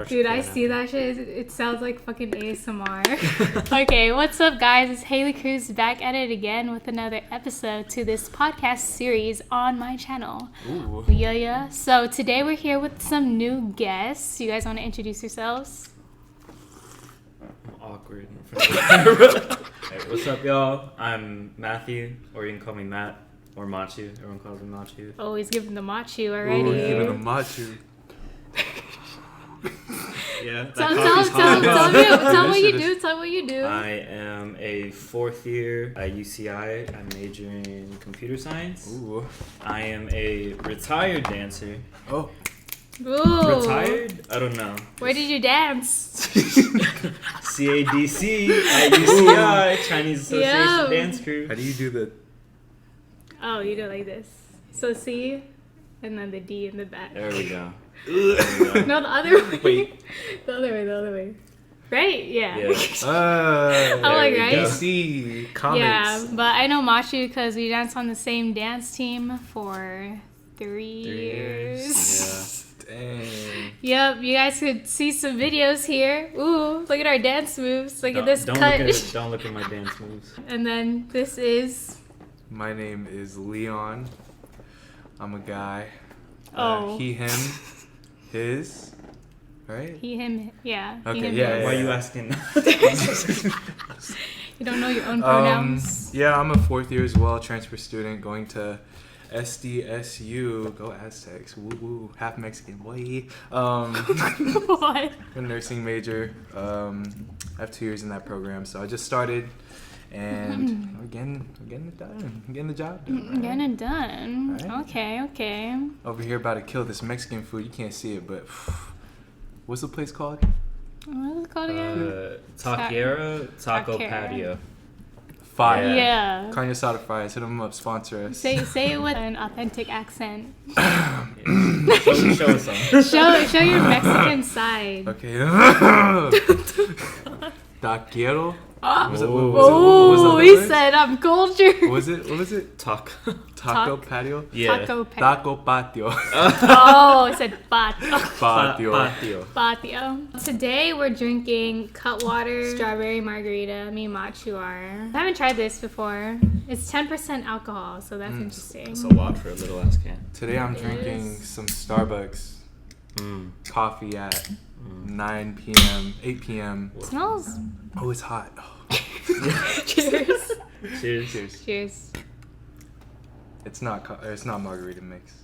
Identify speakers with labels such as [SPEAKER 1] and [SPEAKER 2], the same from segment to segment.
[SPEAKER 1] Dude, I see that shit. It sounds like fucking ASMR. Okay, what's up, guys? It's Haley Cruz back at it again with another episode to this podcast series on my channel.
[SPEAKER 2] Ooh.
[SPEAKER 1] Yeah. So today we're here with some new guests. You guys want to introduce yourselves?
[SPEAKER 2] I'm awkward in front of the camera. Hey, what's up, y'all? I'm Matthew, or you can call me Matt, or Machu. Everyone calls me Machu.
[SPEAKER 1] Oh, he's giving the machu already.
[SPEAKER 3] Ooh, giving a machu.
[SPEAKER 2] Yeah.
[SPEAKER 1] Tell what you do.
[SPEAKER 2] I am a fourth year at UCI. I major in computer science.
[SPEAKER 3] Ooh.
[SPEAKER 2] I am a retired dancer.
[SPEAKER 3] Oh.
[SPEAKER 1] Ooh.
[SPEAKER 2] Retired? I don't know.
[SPEAKER 1] Where did you dance?
[SPEAKER 2] CADC at UCI, Chinese Association Dance Crew.
[SPEAKER 3] How do you do the...
[SPEAKER 1] Oh, you do it like this. So C, and then the D in the back.
[SPEAKER 2] There we go.
[SPEAKER 1] No, the other way.
[SPEAKER 3] Wait.
[SPEAKER 1] The other way. Right? Yeah.
[SPEAKER 2] Yeah.
[SPEAKER 1] I'm like,
[SPEAKER 2] we
[SPEAKER 1] right?
[SPEAKER 2] go.
[SPEAKER 3] DC comics.
[SPEAKER 1] Yeah, but I know Machu because we danced on the same dance team for 3 years.
[SPEAKER 3] Dang.
[SPEAKER 1] Yep, you guys could see some videos here. Ooh, look at our dance moves. Look at this
[SPEAKER 2] don't
[SPEAKER 1] cut.
[SPEAKER 2] Don't look at my dance moves.
[SPEAKER 1] And then this is...
[SPEAKER 3] My name is Leon. I'm a guy.
[SPEAKER 1] Oh.
[SPEAKER 3] He, him, his. Right?
[SPEAKER 1] He, him, yeah.
[SPEAKER 3] Okay,
[SPEAKER 1] he, him,
[SPEAKER 3] yeah,
[SPEAKER 1] his.
[SPEAKER 2] Why are you asking?
[SPEAKER 1] You don't know your own pronouns.
[SPEAKER 3] Yeah, I'm a fourth year as well, transfer student, going to SDSU. Go Aztecs. Woo woo. Half Mexican, boy.
[SPEAKER 1] What?
[SPEAKER 3] A nursing major. I have 2 years in that program, so I just started, and we're getting it done. Getting the job done. Right?
[SPEAKER 1] Getting it done.
[SPEAKER 3] Right.
[SPEAKER 1] Okay.
[SPEAKER 3] Over here about to kill this Mexican food. You can't see it, but what's the place called?
[SPEAKER 1] What is it called again?
[SPEAKER 2] Taquero Taco
[SPEAKER 1] Taquero.
[SPEAKER 2] Patio.
[SPEAKER 3] Fire.
[SPEAKER 1] Yeah.
[SPEAKER 3] Carne asada fries. Hit them up. Sponsor us.
[SPEAKER 1] Say it with an authentic accent.
[SPEAKER 2] Show us some.
[SPEAKER 1] Show your Mexican side.
[SPEAKER 3] Okay. Taquero.
[SPEAKER 1] Oh,
[SPEAKER 3] Was it- what was the other
[SPEAKER 1] he
[SPEAKER 3] word?
[SPEAKER 1] said I'm cultured.
[SPEAKER 3] What was it?
[SPEAKER 2] Taco.
[SPEAKER 3] Taco
[SPEAKER 1] Tac-
[SPEAKER 3] patio?
[SPEAKER 2] Yeah.
[SPEAKER 1] Taco
[SPEAKER 3] Taco patio.
[SPEAKER 1] Oh, it said patio.
[SPEAKER 3] Patio.
[SPEAKER 1] Patio. Today we're drinking Cutwater strawberry margarita. Me and Machu are. I haven't tried this before. It's 10% alcohol, so that's interesting.
[SPEAKER 2] That's a lot for a little ass can.
[SPEAKER 3] Today I'm
[SPEAKER 1] It
[SPEAKER 3] drinking
[SPEAKER 1] is.
[SPEAKER 3] some Starbucks coffee at 9 p.m., 8 p.m.
[SPEAKER 1] It smells.
[SPEAKER 3] Oh, it's hot. Oh.
[SPEAKER 1] Cheers.
[SPEAKER 2] Cheers.
[SPEAKER 3] Cheers.
[SPEAKER 1] Cheers.
[SPEAKER 3] It's not margarita mix.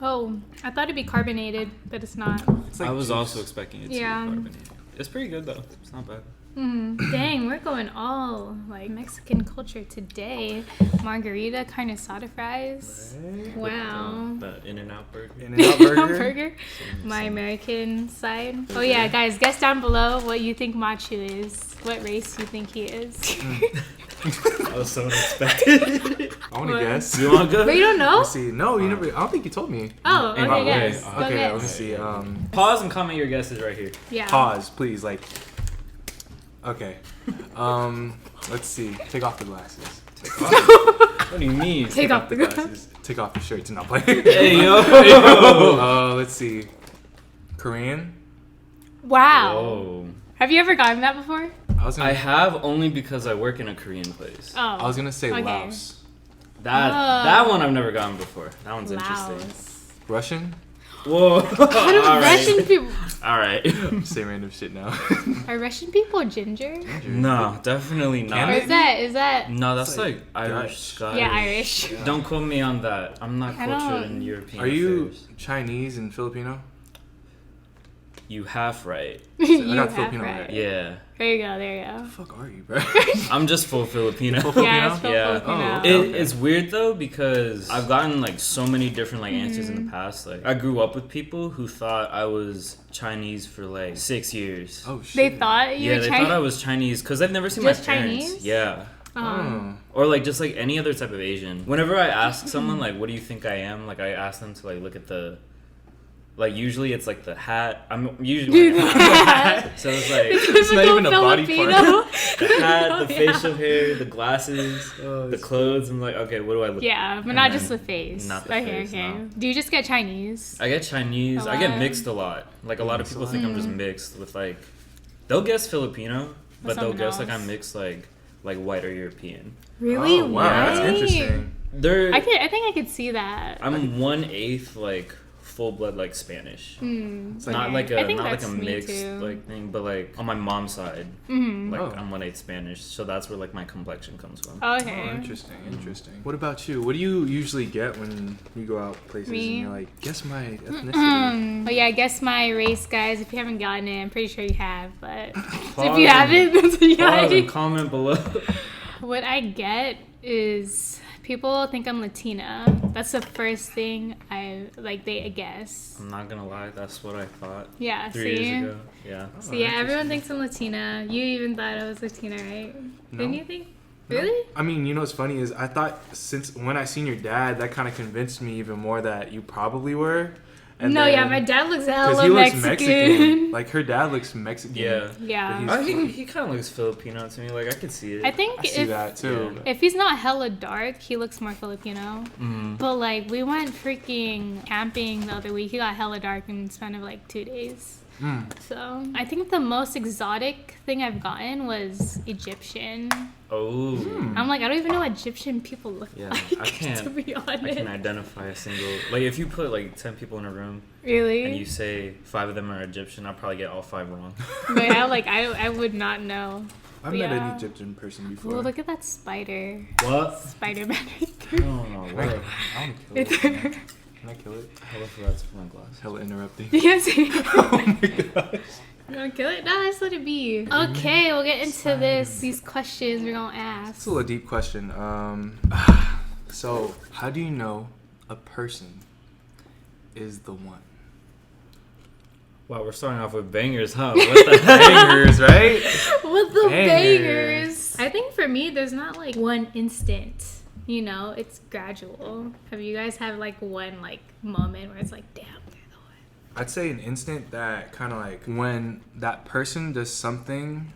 [SPEAKER 1] Oh, I thought it'd be carbonated, but it's not.
[SPEAKER 3] It's like
[SPEAKER 2] I was
[SPEAKER 3] juice.
[SPEAKER 2] also expecting it to be carbonated. It's pretty good though. It's not bad.
[SPEAKER 1] Dang, we're going all like Mexican culture today. Margarita, carne asada fries.
[SPEAKER 3] Right?
[SPEAKER 1] Wow.
[SPEAKER 2] The In-N-Out burger.
[SPEAKER 3] In-N-Out burger.
[SPEAKER 1] Burger. My American side. Oh yeah, guys, guess down below what you think Machu is. What race you think he is.
[SPEAKER 2] That was so unexpected.
[SPEAKER 3] I want to
[SPEAKER 1] What?
[SPEAKER 3] guess.
[SPEAKER 2] You want to go?
[SPEAKER 1] But you don't know?
[SPEAKER 3] Let's see. No, you never. I don't think you told me.
[SPEAKER 1] Oh,
[SPEAKER 2] In
[SPEAKER 1] okay,
[SPEAKER 2] what way?
[SPEAKER 1] guess. Go
[SPEAKER 3] Okay,
[SPEAKER 1] guess.
[SPEAKER 3] let me see.
[SPEAKER 2] Pause and comment your guesses right here.
[SPEAKER 1] Yeah.
[SPEAKER 3] Pause, please. Like. Okay. Let's see. Take off the glasses.
[SPEAKER 2] What do you mean?
[SPEAKER 1] Take off the
[SPEAKER 3] glasses. Take off your shirt to not play.
[SPEAKER 2] Hey yo.
[SPEAKER 3] Let's see. Korean.
[SPEAKER 1] Wow.
[SPEAKER 2] Whoa.
[SPEAKER 1] Have you ever gotten that before?
[SPEAKER 2] I have only because I work in a Korean place.
[SPEAKER 1] Oh.
[SPEAKER 3] I was gonna say
[SPEAKER 1] Okay.
[SPEAKER 3] Laos.
[SPEAKER 2] That one I've never gotten before. That one's interesting.
[SPEAKER 1] Laos.
[SPEAKER 3] Russian.
[SPEAKER 2] Whoa.
[SPEAKER 1] How do Russian people?
[SPEAKER 2] All right.
[SPEAKER 3] Say random shit now.
[SPEAKER 1] Are Russian people ginger?
[SPEAKER 2] No, definitely not.
[SPEAKER 1] Or is that?
[SPEAKER 2] No, that's
[SPEAKER 3] It's
[SPEAKER 2] like
[SPEAKER 3] like
[SPEAKER 2] Irish,
[SPEAKER 3] Dutch.
[SPEAKER 2] Scottish.
[SPEAKER 1] Yeah, Irish.
[SPEAKER 3] Yeah.
[SPEAKER 2] Don't quote me on that. I'm not
[SPEAKER 1] I
[SPEAKER 2] cultured
[SPEAKER 1] don't-
[SPEAKER 2] in European
[SPEAKER 3] Are you
[SPEAKER 2] affairs.
[SPEAKER 3] Chinese and Filipino?
[SPEAKER 2] You half right.
[SPEAKER 1] You
[SPEAKER 3] got
[SPEAKER 1] have
[SPEAKER 3] Filipino
[SPEAKER 1] right.
[SPEAKER 3] right.
[SPEAKER 2] Yeah.
[SPEAKER 1] There you go. There you
[SPEAKER 3] What
[SPEAKER 1] go.
[SPEAKER 3] the fuck are you, bro?
[SPEAKER 2] I'm just full Filipino.
[SPEAKER 3] Full
[SPEAKER 1] Yeah, it's
[SPEAKER 3] Filipino?
[SPEAKER 2] Yeah.
[SPEAKER 1] Filipino.
[SPEAKER 3] Oh, okay.
[SPEAKER 2] It's weird though because I've gotten like so many different like answers in the past. Like I grew up with people who thought I was Chinese for like 6 years.
[SPEAKER 3] Oh shit.
[SPEAKER 1] They thought you
[SPEAKER 2] Yeah,
[SPEAKER 1] were
[SPEAKER 2] they
[SPEAKER 1] Chinese.
[SPEAKER 2] thought I was Chinese because I've never seen
[SPEAKER 1] Just
[SPEAKER 2] my parents.
[SPEAKER 1] Chinese?
[SPEAKER 2] Yeah.
[SPEAKER 3] Oh.
[SPEAKER 2] Or like just like any other type of Asian. Whenever I ask someone like, "What do you think I am?" Like I ask them to like look at the Like usually it's like the hat. I'm usually wearing the hat. So it's like
[SPEAKER 3] It's not even a body part.
[SPEAKER 2] the hat, the facial hair, the glasses, the clothes. I'm like, okay, what do I look?
[SPEAKER 1] Yeah, but
[SPEAKER 2] And
[SPEAKER 1] not
[SPEAKER 2] then
[SPEAKER 1] just the face.
[SPEAKER 2] not the face, no.
[SPEAKER 1] Do you just get Chinese?
[SPEAKER 2] I get Chinese. I get mixed a lot. Like a lot of people think I'm just mixed with like. They'll guess Filipino, but they'll guess like I'm mixed like white or European.
[SPEAKER 1] Really?
[SPEAKER 3] Oh, wow, that's interesting.
[SPEAKER 1] I think I could see that.
[SPEAKER 2] I'm 1/8 like full blood like Spanish.
[SPEAKER 3] It's
[SPEAKER 2] Not
[SPEAKER 3] like,
[SPEAKER 2] like
[SPEAKER 1] I think
[SPEAKER 2] a
[SPEAKER 1] that's me
[SPEAKER 2] mixed
[SPEAKER 1] too.
[SPEAKER 2] like thing, but like on my mom's side, like I'm 1/8 Spanish, so that's where like my complexion comes from.
[SPEAKER 1] Okay.
[SPEAKER 3] oh, interesting. What about you? What do you usually get when you go out places and you're like, guess my ethnicity?
[SPEAKER 1] Oh yeah, guess my race, guys. If you haven't gotten it, I'm pretty sure you have. But if
[SPEAKER 2] Pause
[SPEAKER 1] you haven't, that's what you
[SPEAKER 2] Pause
[SPEAKER 1] gotta
[SPEAKER 2] and
[SPEAKER 1] do.
[SPEAKER 2] comment below.
[SPEAKER 1] What I get is people think I'm Latina. That's the first thing they guess.
[SPEAKER 2] I'm not gonna lie, that's what I thought.
[SPEAKER 1] Yeah,
[SPEAKER 2] 3
[SPEAKER 1] see?
[SPEAKER 2] years ago. Yeah.
[SPEAKER 1] So yeah, everyone thinks I'm Latina. You even thought I was Latina, right?
[SPEAKER 3] No.
[SPEAKER 1] Didn't you think?
[SPEAKER 3] No.
[SPEAKER 1] Really?
[SPEAKER 3] I mean, you know what's funny is I thought since when I seen your dad, that kind of convinced me even more that you probably were. And
[SPEAKER 1] No,
[SPEAKER 3] then-
[SPEAKER 1] yeah, my dad looks
[SPEAKER 3] 'cause
[SPEAKER 1] hella
[SPEAKER 3] he looks
[SPEAKER 1] Mexican.
[SPEAKER 3] Like her dad looks Mexican.
[SPEAKER 2] Yeah.
[SPEAKER 1] Yeah.
[SPEAKER 3] But
[SPEAKER 2] I think he kind of looks Filipino to me. Like I could see it.
[SPEAKER 1] I think
[SPEAKER 3] I see that too.
[SPEAKER 1] if he's not hella dark, he looks more Filipino.
[SPEAKER 2] Mhm.
[SPEAKER 1] But like we went freaking camping the other week. He got hella dark in the span of like 2 days. So I think the most exotic thing I've gotten was Egyptian.
[SPEAKER 2] Oh.
[SPEAKER 1] I'm like, I don't even know what Egyptian people look
[SPEAKER 2] Yeah,
[SPEAKER 1] like.
[SPEAKER 2] I can't.
[SPEAKER 1] To be
[SPEAKER 2] I
[SPEAKER 1] honest.
[SPEAKER 2] can identify a single. Like if you put like 10 people in a room
[SPEAKER 1] Really?
[SPEAKER 2] and you say 5 of them are Egyptian, I'll probably get all 5 wrong.
[SPEAKER 1] But yeah, like I would not know.
[SPEAKER 3] I've met
[SPEAKER 1] Yeah.
[SPEAKER 3] an Egyptian person
[SPEAKER 1] Oh,
[SPEAKER 3] before.
[SPEAKER 1] look at that spider.
[SPEAKER 2] What?
[SPEAKER 1] Spider-Man right
[SPEAKER 2] I
[SPEAKER 1] there.
[SPEAKER 2] don't know.
[SPEAKER 3] I
[SPEAKER 2] What?
[SPEAKER 3] want to kill it. Can I kill it?
[SPEAKER 2] Hella forgot to put my glasses.
[SPEAKER 3] Hella interrupting.
[SPEAKER 1] Yes.
[SPEAKER 3] Oh my gosh.
[SPEAKER 1] You wanna kill it? No, just let it be. Okay, we'll get into these questions we're gonna ask.
[SPEAKER 3] It's a little deep question. So how do you know a person is the one?
[SPEAKER 2] Wow, we're starting off with bangers, huh? What the heck?
[SPEAKER 3] Bangers, right?
[SPEAKER 1] With the
[SPEAKER 3] Bangers.
[SPEAKER 1] bangers. I think for me, there's not like one instant. You know, it's gradual. Have you guys had like one like moment where it's like, damn, they're the one?
[SPEAKER 3] I'd say an instant that kind of like when that person does something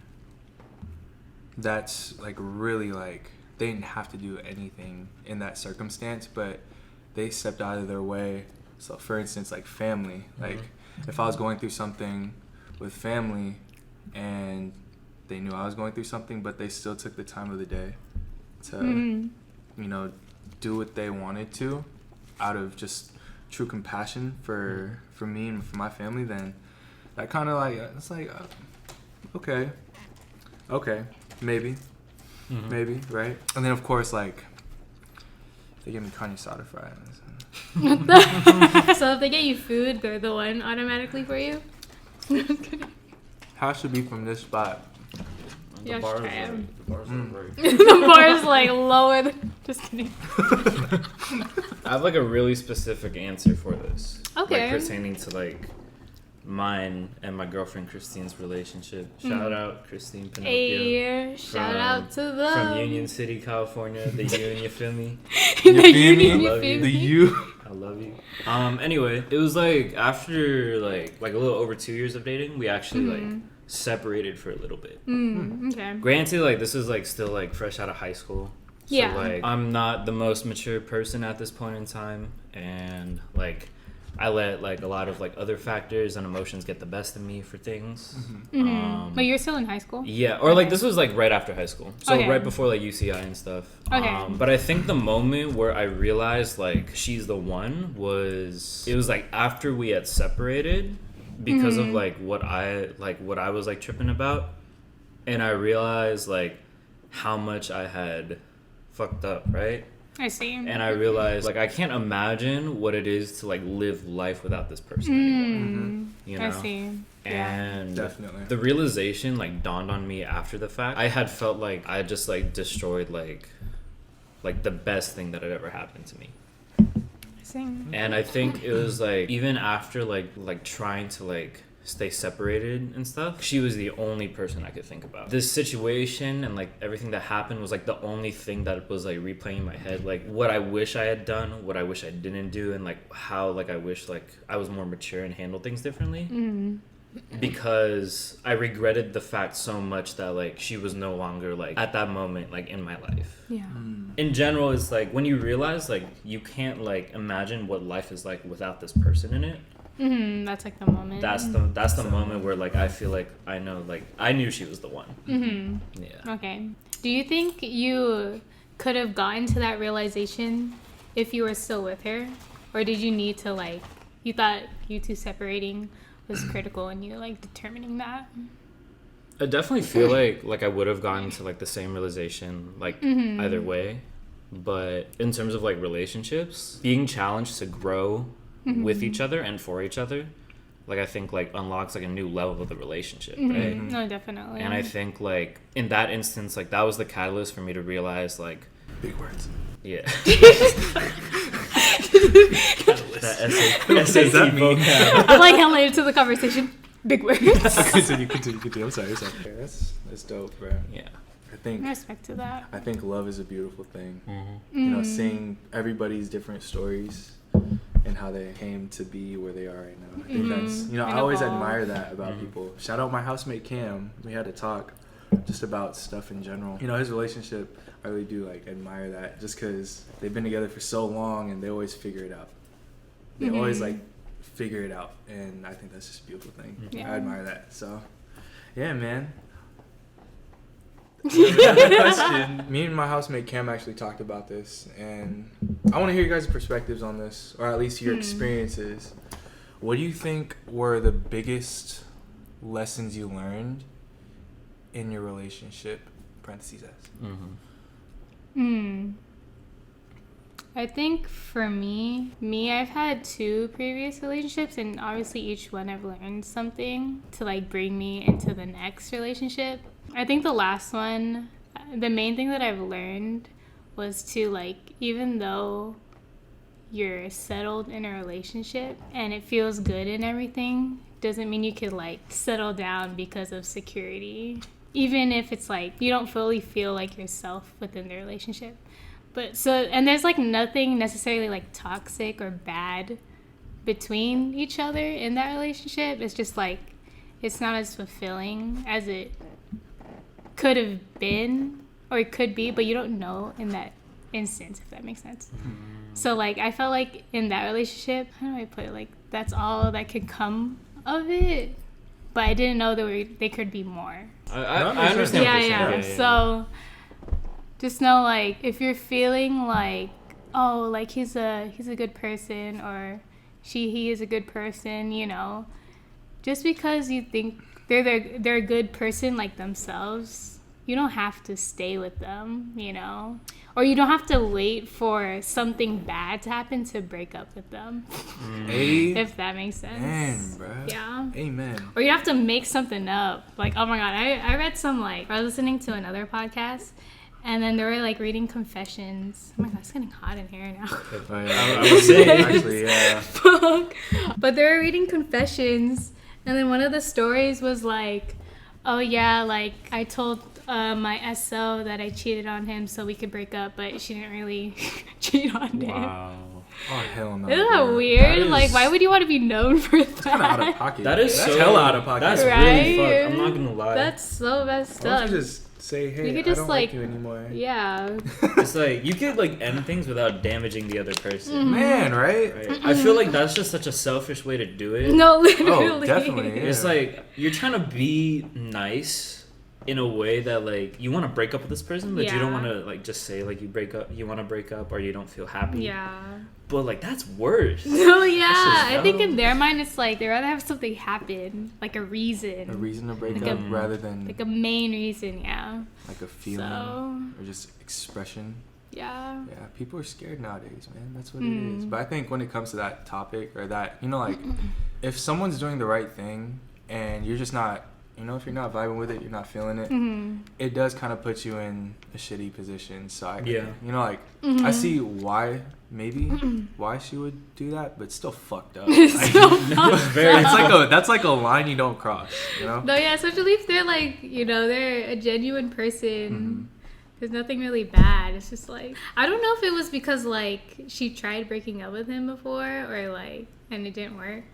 [SPEAKER 3] that's like really like they didn't have to do anything in that circumstance, but they stepped out of their way. So for instance, like family, like if I was going through something with family and they knew I was going through something, but they still took the time of the day to, you know, do what they wanted to out of just true compassion for me and for my family, then that kind of like, it's like, okay, maybe, right? And then of course, like, they give me carne asada fries.
[SPEAKER 1] So if they get you food, they're the one automatically for you?
[SPEAKER 3] Has to be from this spot.
[SPEAKER 2] The
[SPEAKER 1] Yeah,
[SPEAKER 2] bars
[SPEAKER 1] try
[SPEAKER 2] are-
[SPEAKER 1] 'em.
[SPEAKER 2] the bars are right.
[SPEAKER 1] The bar is like lower than... Just kidding.
[SPEAKER 2] I have like a really specific answer for this.
[SPEAKER 1] Okay.
[SPEAKER 2] Like pertaining to like mine and my girlfriend Christine's relationship. Shout out Christine Pinocchio.
[SPEAKER 1] Hey, shout out to them.
[SPEAKER 2] From Union City, California. The U, you feel me?
[SPEAKER 1] The
[SPEAKER 3] You feel me?
[SPEAKER 1] union,
[SPEAKER 2] I
[SPEAKER 1] you
[SPEAKER 2] love
[SPEAKER 1] feel
[SPEAKER 2] you.
[SPEAKER 3] The
[SPEAKER 1] me?
[SPEAKER 3] you.
[SPEAKER 2] I love you. Anyway, it was like after like a little over 2 years of dating, we actually like separated for a little bit.
[SPEAKER 1] Okay.
[SPEAKER 2] Granted, like this is like still like fresh out of high school. So
[SPEAKER 1] Yeah.
[SPEAKER 2] like I'm not the most mature person at this point in time, and like I let like a lot of like other factors and emotions get the best of me for things.
[SPEAKER 1] But you're still in high school?
[SPEAKER 2] Yeah, or like this was like right after high school, so
[SPEAKER 1] Okay.
[SPEAKER 2] right before like UCI and stuff.
[SPEAKER 1] Okay.
[SPEAKER 2] But I think the moment where I realized like she's the one was it was like after we had separated because of like what I was like tripping about, and I realized like how much I had fucked up, right?
[SPEAKER 1] I see.
[SPEAKER 2] And I realized like I can't imagine what it is to like live life without this person anymore. You know?
[SPEAKER 1] I see. Yeah.
[SPEAKER 2] And
[SPEAKER 3] Definitely.
[SPEAKER 2] the realization like dawned on me after the fact. I had felt like I just like destroyed like the best thing that had ever happened to me.
[SPEAKER 1] I see.
[SPEAKER 2] And I think it was like even after like trying to like stay separated and stuff, she was the only person I could think about. This situation and like everything that happened was like the only thing that was like replaying in my head, like what I wish I had done, what I wish I didn't do, and like how like I wish like I was more mature and handled things differently. Because I regretted the fact so much that like she was no longer like at that moment like in my life. In general, it's like when you realize like you can't like imagine what life is like without this person in it.
[SPEAKER 1] That's like the moment.
[SPEAKER 2] That's the moment where like I feel like I know, like I knew she was the one. Yeah.
[SPEAKER 1] Okay. Do you think you could have gotten to that realization if you were still with her, or did you need to like, you thought you two separating was critical in you like determining that?
[SPEAKER 2] I definitely feel like I would have gotten to like the same realization like either way, but in terms of like relationships, being challenged to grow with each other and for each other, like I think like unlocks like a new level of the relationship, right?
[SPEAKER 1] No, definitely.
[SPEAKER 2] And I think like in that instance, like that was the catalyst for me to realize like
[SPEAKER 3] Big words.
[SPEAKER 2] yeah.
[SPEAKER 3] That
[SPEAKER 2] SAT
[SPEAKER 3] mean?
[SPEAKER 2] vocab.
[SPEAKER 1] I'm like hella into the conversation. Big words.
[SPEAKER 3] Continue. I'm sorry. Okay, that's dope, bro.
[SPEAKER 2] Yeah.
[SPEAKER 1] Respect to that.
[SPEAKER 3] I think love is a beautiful thing. You know, seeing everybody's different stories and how they came to be where they are right now. I think that's, you know, I always admire that about people. Shout out my housemate Cam. We had to talk just about stuff in general. You know, his relationship, I really do like admire that, just because they've been together for so long and they always figure it out. They always like figure it out, and I think that's just a beautiful thing. I admire that. So, yeah, man. Question. Me and my housemate Cam actually talked about this, and I want to hear you guys' perspectives on this, or at least your experiences. What do you think were the biggest lessons you learned in your relationship? Parentheses S.
[SPEAKER 1] I think for me, I've had 2 previous relationships, and obviously each one I've learned something to like bring me into the next relationship. I think the last one, the main thing that I've learned was to like, even though you're settled in a relationship and it feels good and everything, doesn't mean you could like settle down because of security. Even if it's like you don't fully feel like yourself within the relationship. But so, and there's like nothing necessarily like toxic or bad between each other in that relationship. It's just like, it's not as fulfilling as it could have been, or it could be, but you don't know in that instance, if that makes sense. So like, I felt like in that relationship, how do I put it? Like, that's all that could come of it. But I didn't know there could be more.
[SPEAKER 2] I understand what you're saying.
[SPEAKER 1] Yeah. So just know, like, if you're feeling like, oh, like he's a good person, or he is a good person, you know, just because you think they're a good person like themselves, you don't have to stay with them, you know, or you don't have to wait for something bad to happen to break up with them. If that makes sense.
[SPEAKER 3] Man, bro.
[SPEAKER 1] Yeah.
[SPEAKER 3] Amen.
[SPEAKER 1] Or you have to make something up. Like, oh my God, I read some, like, I was listening to another podcast, and then they were, like, reading confessions. Oh my God, it's getting hot in here now.
[SPEAKER 3] I was saying, actually, yeah.
[SPEAKER 1] Fuck. But they were reading confessions, and then one of the stories was, like, oh, yeah, like, I told my SO that I cheated on him so we could break up, but she didn't really cheat on him.
[SPEAKER 2] Wow.
[SPEAKER 3] Oh, hell no.
[SPEAKER 1] Isn't that weird? Like, why would you want to be known for that?
[SPEAKER 3] Kind of out of pocket.
[SPEAKER 2] That's so
[SPEAKER 3] hella out of pocket.
[SPEAKER 2] That's
[SPEAKER 1] Right?
[SPEAKER 2] really fucked. I'm not gonna lie.
[SPEAKER 1] That's so messed
[SPEAKER 3] Why
[SPEAKER 1] up.
[SPEAKER 3] don't you just say, hey,
[SPEAKER 1] You could
[SPEAKER 3] I
[SPEAKER 1] just,
[SPEAKER 3] don't
[SPEAKER 1] like,
[SPEAKER 3] you anymore.
[SPEAKER 1] Yeah.
[SPEAKER 2] It's like you could like end things without damaging the other person.
[SPEAKER 3] Man, right?
[SPEAKER 2] Right? I feel like that's just such a selfish way to do it.
[SPEAKER 1] No, literally.
[SPEAKER 3] Oh, definitely. Yeah.
[SPEAKER 2] It's like you're trying to be nice in a way that like you want to break up with this person, but you don't want to like just say like you want to break up, or you don't feel happy.
[SPEAKER 1] Yeah.
[SPEAKER 2] But like that's worse.
[SPEAKER 1] No, yeah.
[SPEAKER 2] That's just
[SPEAKER 1] I think in
[SPEAKER 2] dumb.
[SPEAKER 1] their mind it's like they rather have something happen, like a reason.
[SPEAKER 3] A reason to break
[SPEAKER 1] Like
[SPEAKER 3] up
[SPEAKER 1] a-
[SPEAKER 3] rather than
[SPEAKER 1] Like a main reason, yeah.
[SPEAKER 3] like a feeling
[SPEAKER 1] So-
[SPEAKER 3] or just expression.
[SPEAKER 1] Yeah.
[SPEAKER 3] Yeah, people are scared nowadays, man. That's what it is. But I think when it comes to that topic, or that, you know, like if someone's doing the right thing and you're just not, you know, if you're not vibing with it, you're not feeling it, it does kind of put you in a shitty position. So I,
[SPEAKER 2] Yeah.
[SPEAKER 3] you know, like I see why maybe why she would do that, but still fucked up.
[SPEAKER 1] It's so
[SPEAKER 3] That's like a line you don't cross, you know?
[SPEAKER 1] No, yeah, especially if they're like, they're a genuine person. There's nothing really bad. It's just like, I don't know if it was because like she tried breaking up with him before or like, and it didn't work.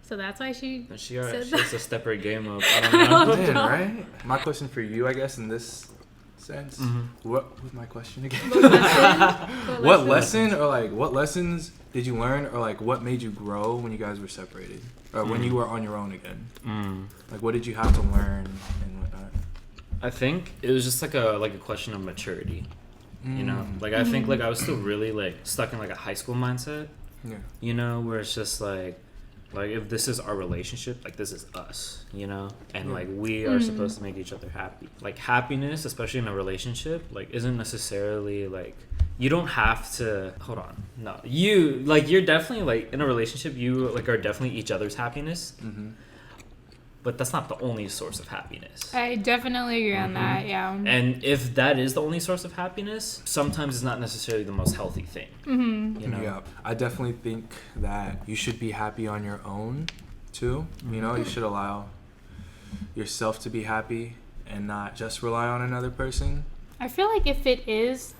[SPEAKER 1] So that's why she said
[SPEAKER 2] has to step her game up. I don't know.
[SPEAKER 3] Man, right? My question for you, I guess, in this sense, what was my question again? What lesson or like what lessons did you learn or like what made you grow when you guys were separated or when you were on your own again? Like what did you have to learn and whatnot?
[SPEAKER 2] I think it was just like a question of maturity. You know, like I think like I was still really like stuck in like a high school mindset.
[SPEAKER 3] Yeah.
[SPEAKER 2] You know, where it's just like if this is our relationship, like this is us, you know, and like we are supposed to make each other happy. Like happiness, especially in a relationship, like isn't necessarily like you don't have to hold on. No, you're definitely like in a relationship, you like are definitely each other's happiness. But that's not the only source of happiness.
[SPEAKER 1] I definitely agree on that, yeah.
[SPEAKER 2] And if that is the only source of happiness, sometimes it's not necessarily the most healthy thing. You know?
[SPEAKER 3] Yeah, I definitely think that you should be happy on your own, too. You know, you should allow yourself to be happy and not just rely on another person.
[SPEAKER 1] I feel like if it is,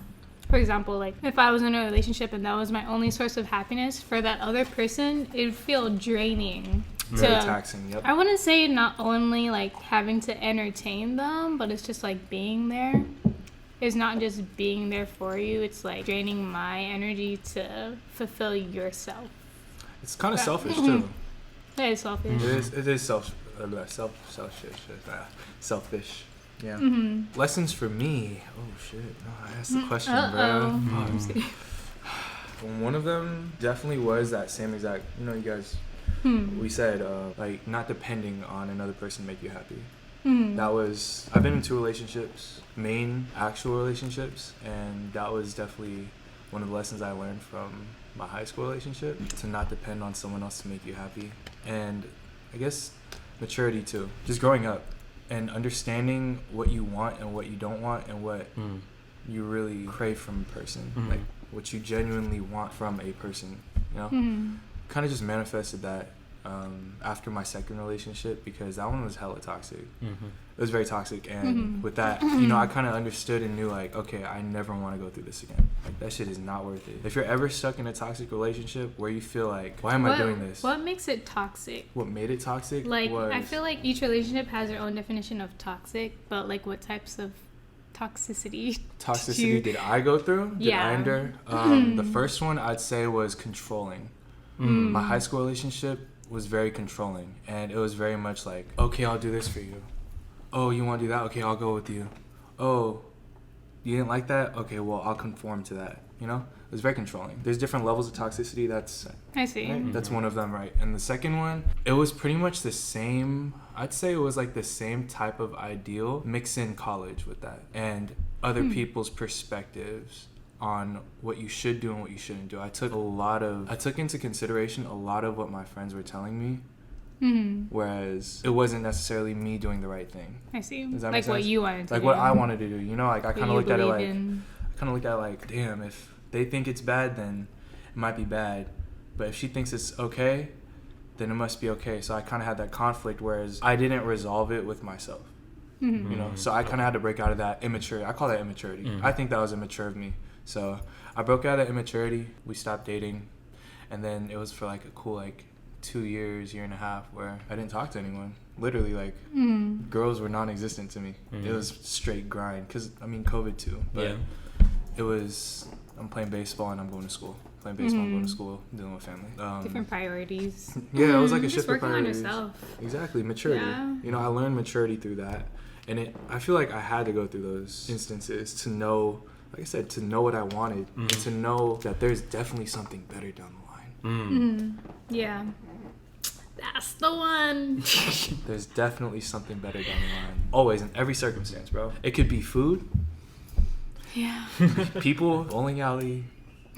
[SPEAKER 1] for example, like if I was in a relationship and that was my only source of happiness, for that other person, it would feel draining.
[SPEAKER 3] Very taxing, yep.
[SPEAKER 1] I wouldn't say not only like having to entertain them, but it's just like being there. It's not just being there for you. It's like draining my energy to fulfill yourself.
[SPEAKER 3] It's kind of selfish too.
[SPEAKER 1] That is selfish.
[SPEAKER 3] It is selfish. Yeah. Lessons for me. Oh shit! No, I asked the question, bro. One of them definitely was that same exact. You know, you guys. We said like not depending on another person to make you happy. That was I've been in 2 relationships, main actual relationships, and that was definitely one of the lessons I learned from my high school relationship, to not depend on someone else to make you happy. And I guess maturity too, just growing up and understanding what you want and what you don't want and what you really crave from a person, like what you genuinely want from a person, you know. Kind of just manifested that after my second relationship, because that one was hella toxic. It was very toxic, and with that, you know, I kind of understood and knew like, okay, I never want to go through this again. Like that shit is not worth it. If you're ever stuck in a toxic relationship where you feel like, why am I doing this?
[SPEAKER 1] What makes it toxic?
[SPEAKER 3] What made it toxic?
[SPEAKER 1] Like I feel like each relationship has their own definition of toxic, but like what types of toxicity
[SPEAKER 3] did I go through? Did I endure? The first one I'd say was controlling. My high school relationship was very controlling, and it was very much like, okay, I'll do this for you. Oh, you want to do that? Okay, I'll go with you. Oh, you didn't like that? Okay, well, I'll conform to that. You know, it was very controlling. There's different levels of toxicity.
[SPEAKER 1] I see.
[SPEAKER 3] Right? That's one of them, right? And the second one, it was pretty much the same. I'd say it was like the same type of ideal, mix in college with that, and other people's perspectives on what you should do and what you shouldn't do. I took into consideration a lot of what my friends were telling me, whereas it wasn't necessarily me doing the right thing.
[SPEAKER 1] I see.
[SPEAKER 3] Does that
[SPEAKER 1] like
[SPEAKER 3] make sense?
[SPEAKER 1] What you wanted to
[SPEAKER 3] like
[SPEAKER 1] do.
[SPEAKER 3] what I wanted to do. You know, like I kind of looked at it like, damn, if they think it's bad, then it might be bad. But if she thinks it's okay, then it must be okay. So I kind of had that conflict, whereas I didn't resolve it with myself. You know, so I kind of had to break out of that immaturity. I call that immaturity. I think that was immature of me. So I broke out of immaturity. We stopped dating, and then it was for like a cool like 2 years, year and a half, where I didn't talk to anyone. Literally, like girls were non-existent to me. It was straight grind, because I mean COVID too. But it was, I'm playing baseball and I'm going to school. Playing baseball, I'm going to school, dealing with family.
[SPEAKER 1] Different priorities.
[SPEAKER 3] Yeah, it was like a
[SPEAKER 1] just
[SPEAKER 3] shift of priorities.
[SPEAKER 1] Working on yourself.
[SPEAKER 3] Exactly, maturity.
[SPEAKER 1] Yeah.
[SPEAKER 3] You know, I learned maturity through that, and I feel like I had to go through those instances to know. Like I said, to know what I wanted, and to know that there's definitely something better down the line.
[SPEAKER 1] Yeah. That's the one.
[SPEAKER 3] There's definitely something better down the line. Always, in every circumstance, bro. It could be food.
[SPEAKER 1] Yeah.
[SPEAKER 3] People, bowling alley,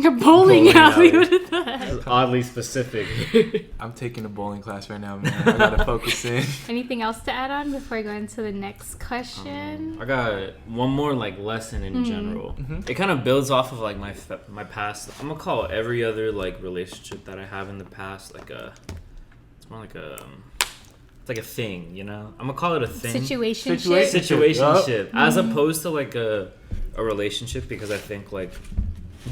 [SPEAKER 1] A bowling alley.
[SPEAKER 2] alley.
[SPEAKER 1] What is that?
[SPEAKER 2] That's oddly specific.
[SPEAKER 3] I'm taking a bowling class right now, man. I gotta focus in.
[SPEAKER 1] Anything else to add on before I go into the next question?
[SPEAKER 2] I got one more like lesson in general. It kind of builds off of like my past. I'm gonna call every other like relationship that I have in the past like it's more like it's like a thing, you know. I'm gonna call it a thing. Situationship, as opposed to like a relationship, because I think like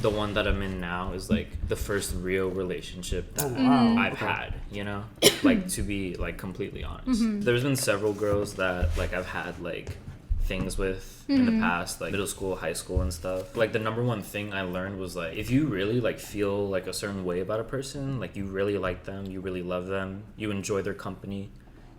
[SPEAKER 2] the one that I'm in now is like the first real relationship that I've had, you know, like to be like completely honest. There's been several girls that like I've had like things with in the past, like middle school, high school and stuff. Like the number one thing I learned was like, if you really like feel like a certain way about a person, like you really like them, you really love them, you enjoy their company,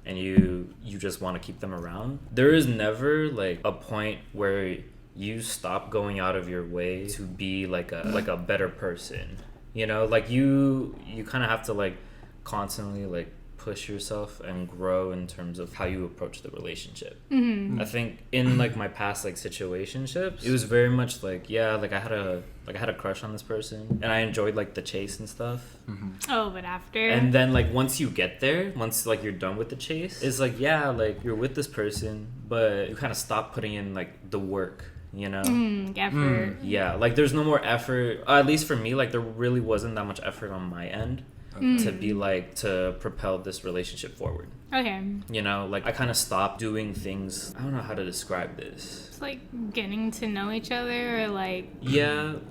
[SPEAKER 2] and you just want to keep them around, there is never like a point where you stop going out of your way to be like a better person, you know. Like you kind of have to like constantly like push yourself and grow in terms of how you approach the relationship. I think in like my past like situationships, it was very much like, yeah, like I had a crush on this person and I enjoyed like the chase and stuff.
[SPEAKER 1] Oh, but after,
[SPEAKER 2] and then like once you get there, once like you're done with the chase, it's like, yeah, like you're with this person, but you kind of stop putting in like the work, you know.
[SPEAKER 1] Effort.
[SPEAKER 2] Yeah, like there's no more effort, at least for me. Like there really wasn't that much effort on my end to be like to propel this relationship forward.
[SPEAKER 1] Okay.
[SPEAKER 2] You know, like I kind of stopped doing things. I don't know how to describe this.
[SPEAKER 1] It's like getting to know each other, or like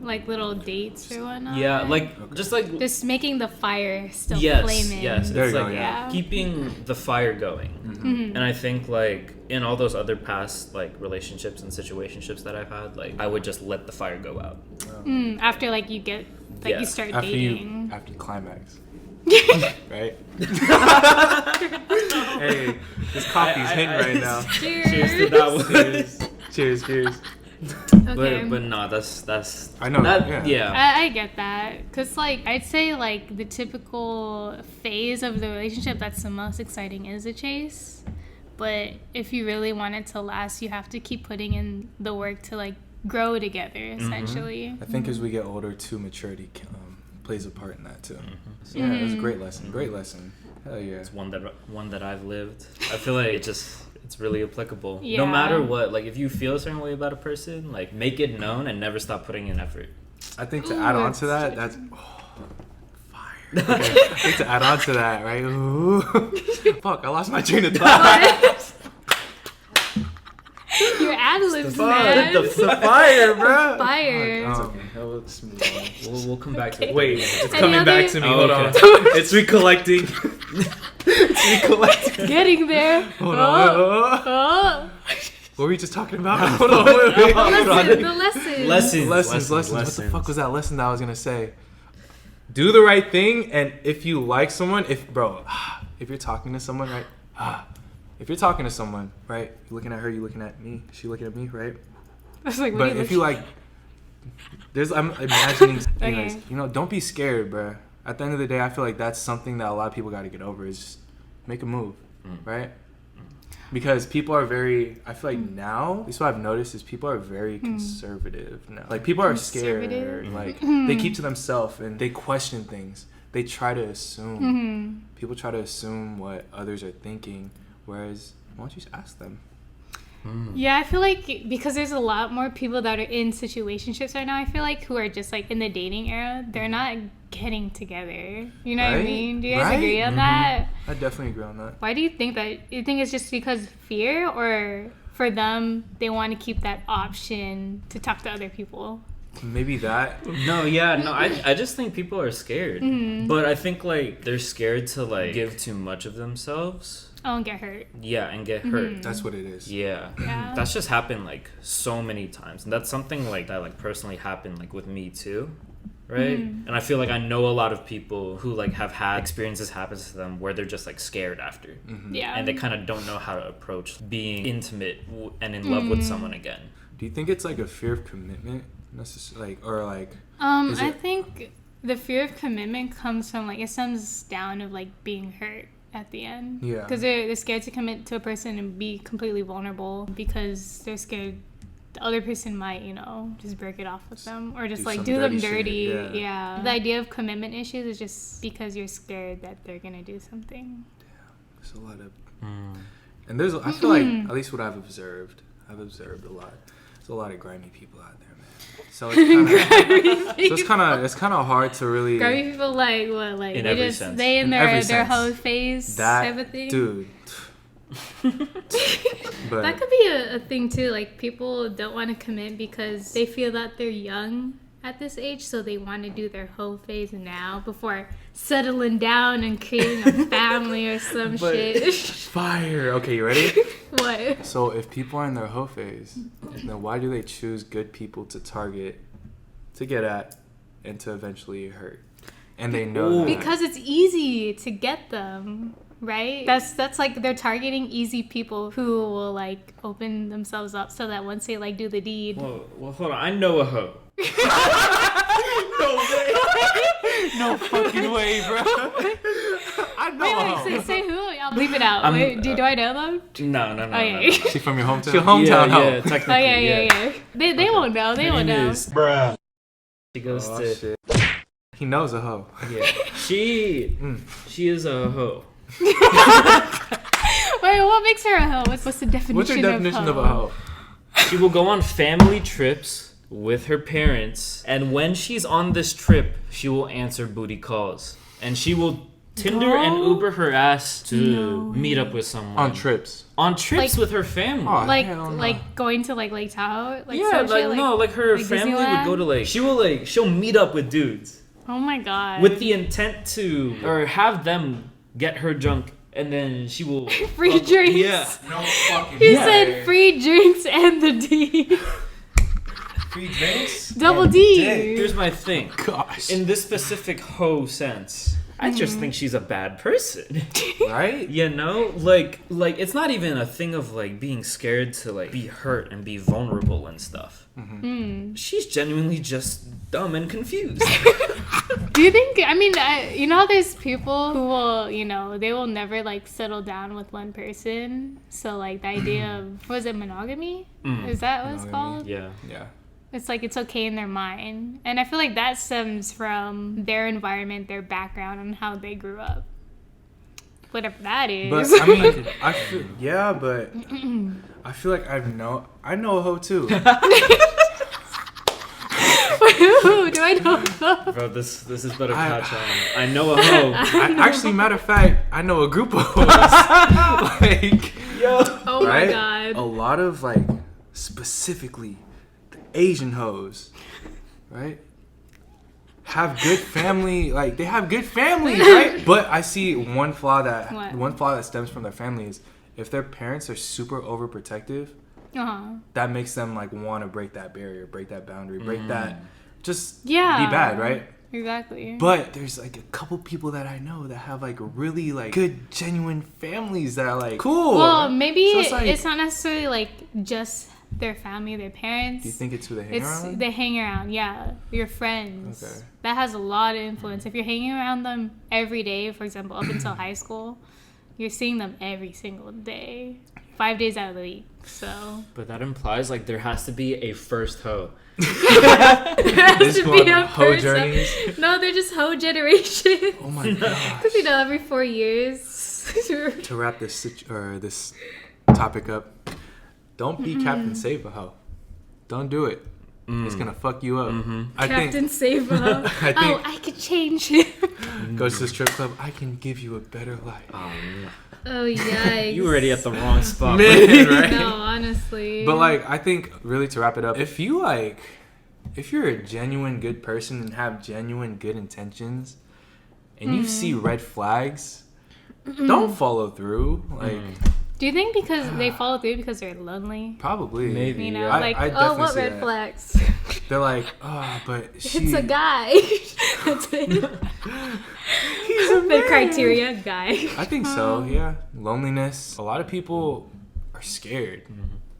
[SPEAKER 1] like little dates or whatnot.
[SPEAKER 2] Yeah, like
[SPEAKER 1] just making the fire still
[SPEAKER 2] yes,
[SPEAKER 1] flaming.
[SPEAKER 2] yes.
[SPEAKER 3] There
[SPEAKER 2] It's
[SPEAKER 3] you
[SPEAKER 2] like
[SPEAKER 3] go,
[SPEAKER 1] yeah.
[SPEAKER 2] keeping the fire going. And I think like in all those other past like relationships and situationships that I've had, like I would just let the fire go out.
[SPEAKER 1] After like you get like you start dating.
[SPEAKER 3] After you climax. Right? Hey, this coffee's hitting right now.
[SPEAKER 2] Cheers to that one.
[SPEAKER 3] Cheers.
[SPEAKER 1] Okay.
[SPEAKER 2] But no, that's
[SPEAKER 3] I know.
[SPEAKER 2] that, yeah.
[SPEAKER 1] I get that, because like I'd say like the typical phase of the relationship that's the most exciting is a chase, but if you really want it to last, you have to keep putting in the work to like grow together essentially.
[SPEAKER 3] I think as we get older too, maturity plays a part in that too. So yeah, it was a great lesson. Great lesson. Hell yeah.
[SPEAKER 2] It's one that I've lived. I feel like it's really applicable.
[SPEAKER 1] Yeah.
[SPEAKER 2] No matter what, like if you feel a certain way about a person, like make it known and never stop putting in effort.
[SPEAKER 3] I think to add on to that, that's fire. Okay. I think to add on to that, right? Ooh. Fuck, I lost my train of thought.
[SPEAKER 1] Your ad-libs, man.
[SPEAKER 3] The fire, bro.
[SPEAKER 1] Fire.
[SPEAKER 3] Okay. Let's move on.
[SPEAKER 2] We'll come back to it.
[SPEAKER 3] Wait, it's
[SPEAKER 1] Any
[SPEAKER 3] coming
[SPEAKER 1] other-
[SPEAKER 3] back to me.
[SPEAKER 2] Oh,
[SPEAKER 3] Hold on.
[SPEAKER 2] okay.
[SPEAKER 3] It's recollecting. It's recollecting.
[SPEAKER 1] Getting there.
[SPEAKER 3] Hold on.
[SPEAKER 1] Oh.
[SPEAKER 3] What were we just talking about? Hold on. Wait.
[SPEAKER 1] The lesson.
[SPEAKER 2] Lessons.
[SPEAKER 3] What the fuck was that lesson that I was gonna say? Do the right thing, and if you like someone, if you're talking to someone, right? If you're talking to someone, right? You're looking at her, you looking at me, she looking at me, right?
[SPEAKER 1] That's like,
[SPEAKER 3] But if you like, I'm imagining,
[SPEAKER 1] Okay.
[SPEAKER 3] you know, don't be scared, bro. At the end of the day, I feel like that's something that a lot of people got to get over, is just make a move, right? Because people are very, I feel like now, at least what I've noticed is people are very conservative now. Like people are scared, like they keep to themselves and they question things. They try to assume. People try to assume what others are thinking, whereas why don't you just ask them?
[SPEAKER 1] Yeah, I feel like because there's a lot more people that are in situationships right now, I feel like, who are just like in the dating era, they're not getting together. You know what I
[SPEAKER 3] Right?
[SPEAKER 1] mean? Do you guys
[SPEAKER 3] Right?
[SPEAKER 1] agree on that?
[SPEAKER 3] I definitely agree on that.
[SPEAKER 1] Why do you think that? You think it's just because fear, or for them, they want to keep that option to talk to other people?
[SPEAKER 3] Maybe that.
[SPEAKER 2] No, I just think people are scared. But I think like they're scared to like give too much of themselves.
[SPEAKER 1] Oh, and get hurt.
[SPEAKER 2] Yeah, and get hurt.
[SPEAKER 3] That's what it is.
[SPEAKER 2] Yeah.
[SPEAKER 1] Yeah.
[SPEAKER 2] That's just happened like so many times. And that's something like that like personally happened like with me too. Right? And I feel like I know a lot of people who like have had experiences happen to them where they're just like scared after.
[SPEAKER 1] Yeah.
[SPEAKER 2] And they kind of don't know how to approach being intimate and in love with someone again.
[SPEAKER 3] Do you think it's like a fear of commitment, necessarily, or like? Is
[SPEAKER 1] I
[SPEAKER 3] it-
[SPEAKER 1] think the fear of commitment comes from like, it stems down of like being hurt at the end.
[SPEAKER 3] Yeah.
[SPEAKER 1] Because they're scared to commit to a person and be completely vulnerable because they're scared the other person might, just break it off with them or just
[SPEAKER 3] Do
[SPEAKER 1] like
[SPEAKER 3] some
[SPEAKER 1] do them
[SPEAKER 3] dirty
[SPEAKER 1] dirty.
[SPEAKER 3] shit,
[SPEAKER 1] Yeah. The idea of commitment issues is just because you're scared that they're gonna do something.
[SPEAKER 3] There's a lot of, and I feel like at least what I've observed a lot. There's a lot of grimy people out there, man. So it's kind of hard to really.
[SPEAKER 1] Grimy people like what? Like
[SPEAKER 2] In
[SPEAKER 1] they
[SPEAKER 2] every
[SPEAKER 1] just
[SPEAKER 2] sense.
[SPEAKER 1] they in
[SPEAKER 3] In
[SPEAKER 1] their
[SPEAKER 3] every
[SPEAKER 1] their
[SPEAKER 3] sense.
[SPEAKER 1] hoe phase type of thing.
[SPEAKER 3] Dude. But
[SPEAKER 1] That could be a thing too. Like people don't want to commit because they feel that they're young at this age, so they want to do their hoe phase now before settling down and creating a family or some shit.
[SPEAKER 3] fire. Okay, you ready?
[SPEAKER 1] What?
[SPEAKER 3] So if people are in their hoe phase, then why do they choose good people to target, to get at, and to eventually hurt? And they know that.
[SPEAKER 1] Because it's easy to get them, right? That's like they're targeting easy people who will like open themselves up so that once they like do the deed.
[SPEAKER 2] Well, hold on. I know a hoe.
[SPEAKER 3] No way. No fucking way, bro. I know.
[SPEAKER 1] Wait, say who? I'll bleep it out. Wait, do I know them?
[SPEAKER 2] No.
[SPEAKER 1] Okay.
[SPEAKER 3] She from your hometown? She hometown hoe.
[SPEAKER 2] Yeah, technically.
[SPEAKER 1] Yeah. They won't know. They won't know.
[SPEAKER 2] Bruh. She goes
[SPEAKER 3] Oh,
[SPEAKER 2] to.
[SPEAKER 3] shit. He knows a hoe.
[SPEAKER 2] Yeah. She is a hoe.
[SPEAKER 1] Wait, what makes her a hoe? What's the definition?
[SPEAKER 3] What's your definition of a hoe?
[SPEAKER 2] She will go on family trips with her parents, and when she's on this trip, she will answer booty calls, and she will Tinder and Uber her ass to meet up with someone
[SPEAKER 3] On trips.
[SPEAKER 2] On trips
[SPEAKER 1] Like-
[SPEAKER 2] with her family.
[SPEAKER 3] Oh,
[SPEAKER 1] Like
[SPEAKER 3] hell no.
[SPEAKER 1] like going to like Lake Tahoe? Like
[SPEAKER 2] Yeah,
[SPEAKER 1] some shit,
[SPEAKER 2] like her
[SPEAKER 1] like
[SPEAKER 2] family would
[SPEAKER 1] Disneyland?
[SPEAKER 2] go to she'll meet up with dudes
[SPEAKER 1] Oh my god.
[SPEAKER 2] with the intent to or have them get her drunk, and then she will
[SPEAKER 1] free drinks.
[SPEAKER 2] Yeah.
[SPEAKER 3] No fucking
[SPEAKER 1] He said free drinks and the D.
[SPEAKER 3] free drinks?
[SPEAKER 1] Double D.
[SPEAKER 2] Here's my thing.
[SPEAKER 3] Gosh.
[SPEAKER 2] In this specific hoe sense, I just think she's a bad person.
[SPEAKER 3] Right?
[SPEAKER 2] Like it's not even a thing of like being scared to like be hurt and be vulnerable and stuff. She's genuinely just dumb and confused.
[SPEAKER 1] Do you think, I mean, you know how there's people who will, they will never like settle down with one person. So like the idea of, was it monogamy? Is that what it's called?
[SPEAKER 2] Yeah.
[SPEAKER 3] Yeah.
[SPEAKER 1] It's like it's okay in their mind. And I feel like that stems from their environment, their background, and how they grew up. Whatever that is.
[SPEAKER 3] But I mean, I feel like I know a hoe too.
[SPEAKER 1] Who do I know?
[SPEAKER 2] Bro, this is better catch on. I know a hoe.
[SPEAKER 3] Actually, matter of fact, I know a group of hoes.
[SPEAKER 1] Oh my
[SPEAKER 3] right?
[SPEAKER 1] god.
[SPEAKER 3] A lot of like specifically the Asian hoes, right? Have good family, like they have good families, right? But I see one flaw that stems from their family is if their parents are super overprotective, that makes them like want to break that barrier, break that boundary, break that, just be bad, right?
[SPEAKER 1] Exactly.
[SPEAKER 3] But there's like a couple people that I know that have like really like good genuine families that are like cool.
[SPEAKER 1] Well, maybe
[SPEAKER 3] So it's like-
[SPEAKER 1] it's not necessarily like just their family, their parents.
[SPEAKER 3] Do you think it's who they hang around?
[SPEAKER 1] They hang around, yeah. Your friends.
[SPEAKER 3] Okay.
[SPEAKER 1] That has a lot of influence. If you're hanging around them every day, for example, up until high school, you're seeing them every single day, 5 days out of the week. So
[SPEAKER 2] But that implies like there has to be a first hoe.
[SPEAKER 1] there has
[SPEAKER 3] This
[SPEAKER 1] to
[SPEAKER 3] one,
[SPEAKER 1] be a
[SPEAKER 3] hoe
[SPEAKER 1] person.
[SPEAKER 3] journeys.
[SPEAKER 1] No, they're just hoe generation.
[SPEAKER 3] Oh my god.
[SPEAKER 1] Because every 4 years.
[SPEAKER 3] To wrap this topic up, don't be Captain Save a Hoe. Don't do it. It's gonna fuck you up. I
[SPEAKER 1] Captain Save a hoe.
[SPEAKER 3] think-
[SPEAKER 1] Oh, I could change him.
[SPEAKER 3] Go to the strip club. I can give you a better life.
[SPEAKER 1] Oh, yikes.
[SPEAKER 2] You already at the wrong spot.
[SPEAKER 3] Man, right?
[SPEAKER 1] No, honestly.
[SPEAKER 3] But like, I think really to wrap it up, if you're a genuine good person and have genuine good intentions, and you see red flags, don't follow through. Like,
[SPEAKER 1] do you think because they follow through because they're lonely?
[SPEAKER 3] probably
[SPEAKER 2] Maybe.
[SPEAKER 1] You know,
[SPEAKER 2] Yeah.
[SPEAKER 1] like,
[SPEAKER 3] I
[SPEAKER 1] oh,
[SPEAKER 3] definitely
[SPEAKER 1] what
[SPEAKER 3] see
[SPEAKER 1] red
[SPEAKER 3] that.
[SPEAKER 1] flags?
[SPEAKER 3] They're like, oh, but she.
[SPEAKER 1] It's a guy. That's it.
[SPEAKER 3] He's a
[SPEAKER 1] The
[SPEAKER 3] man.
[SPEAKER 1] criteria, guy.
[SPEAKER 3] I think so. Yeah, loneliness. A lot of people are scared,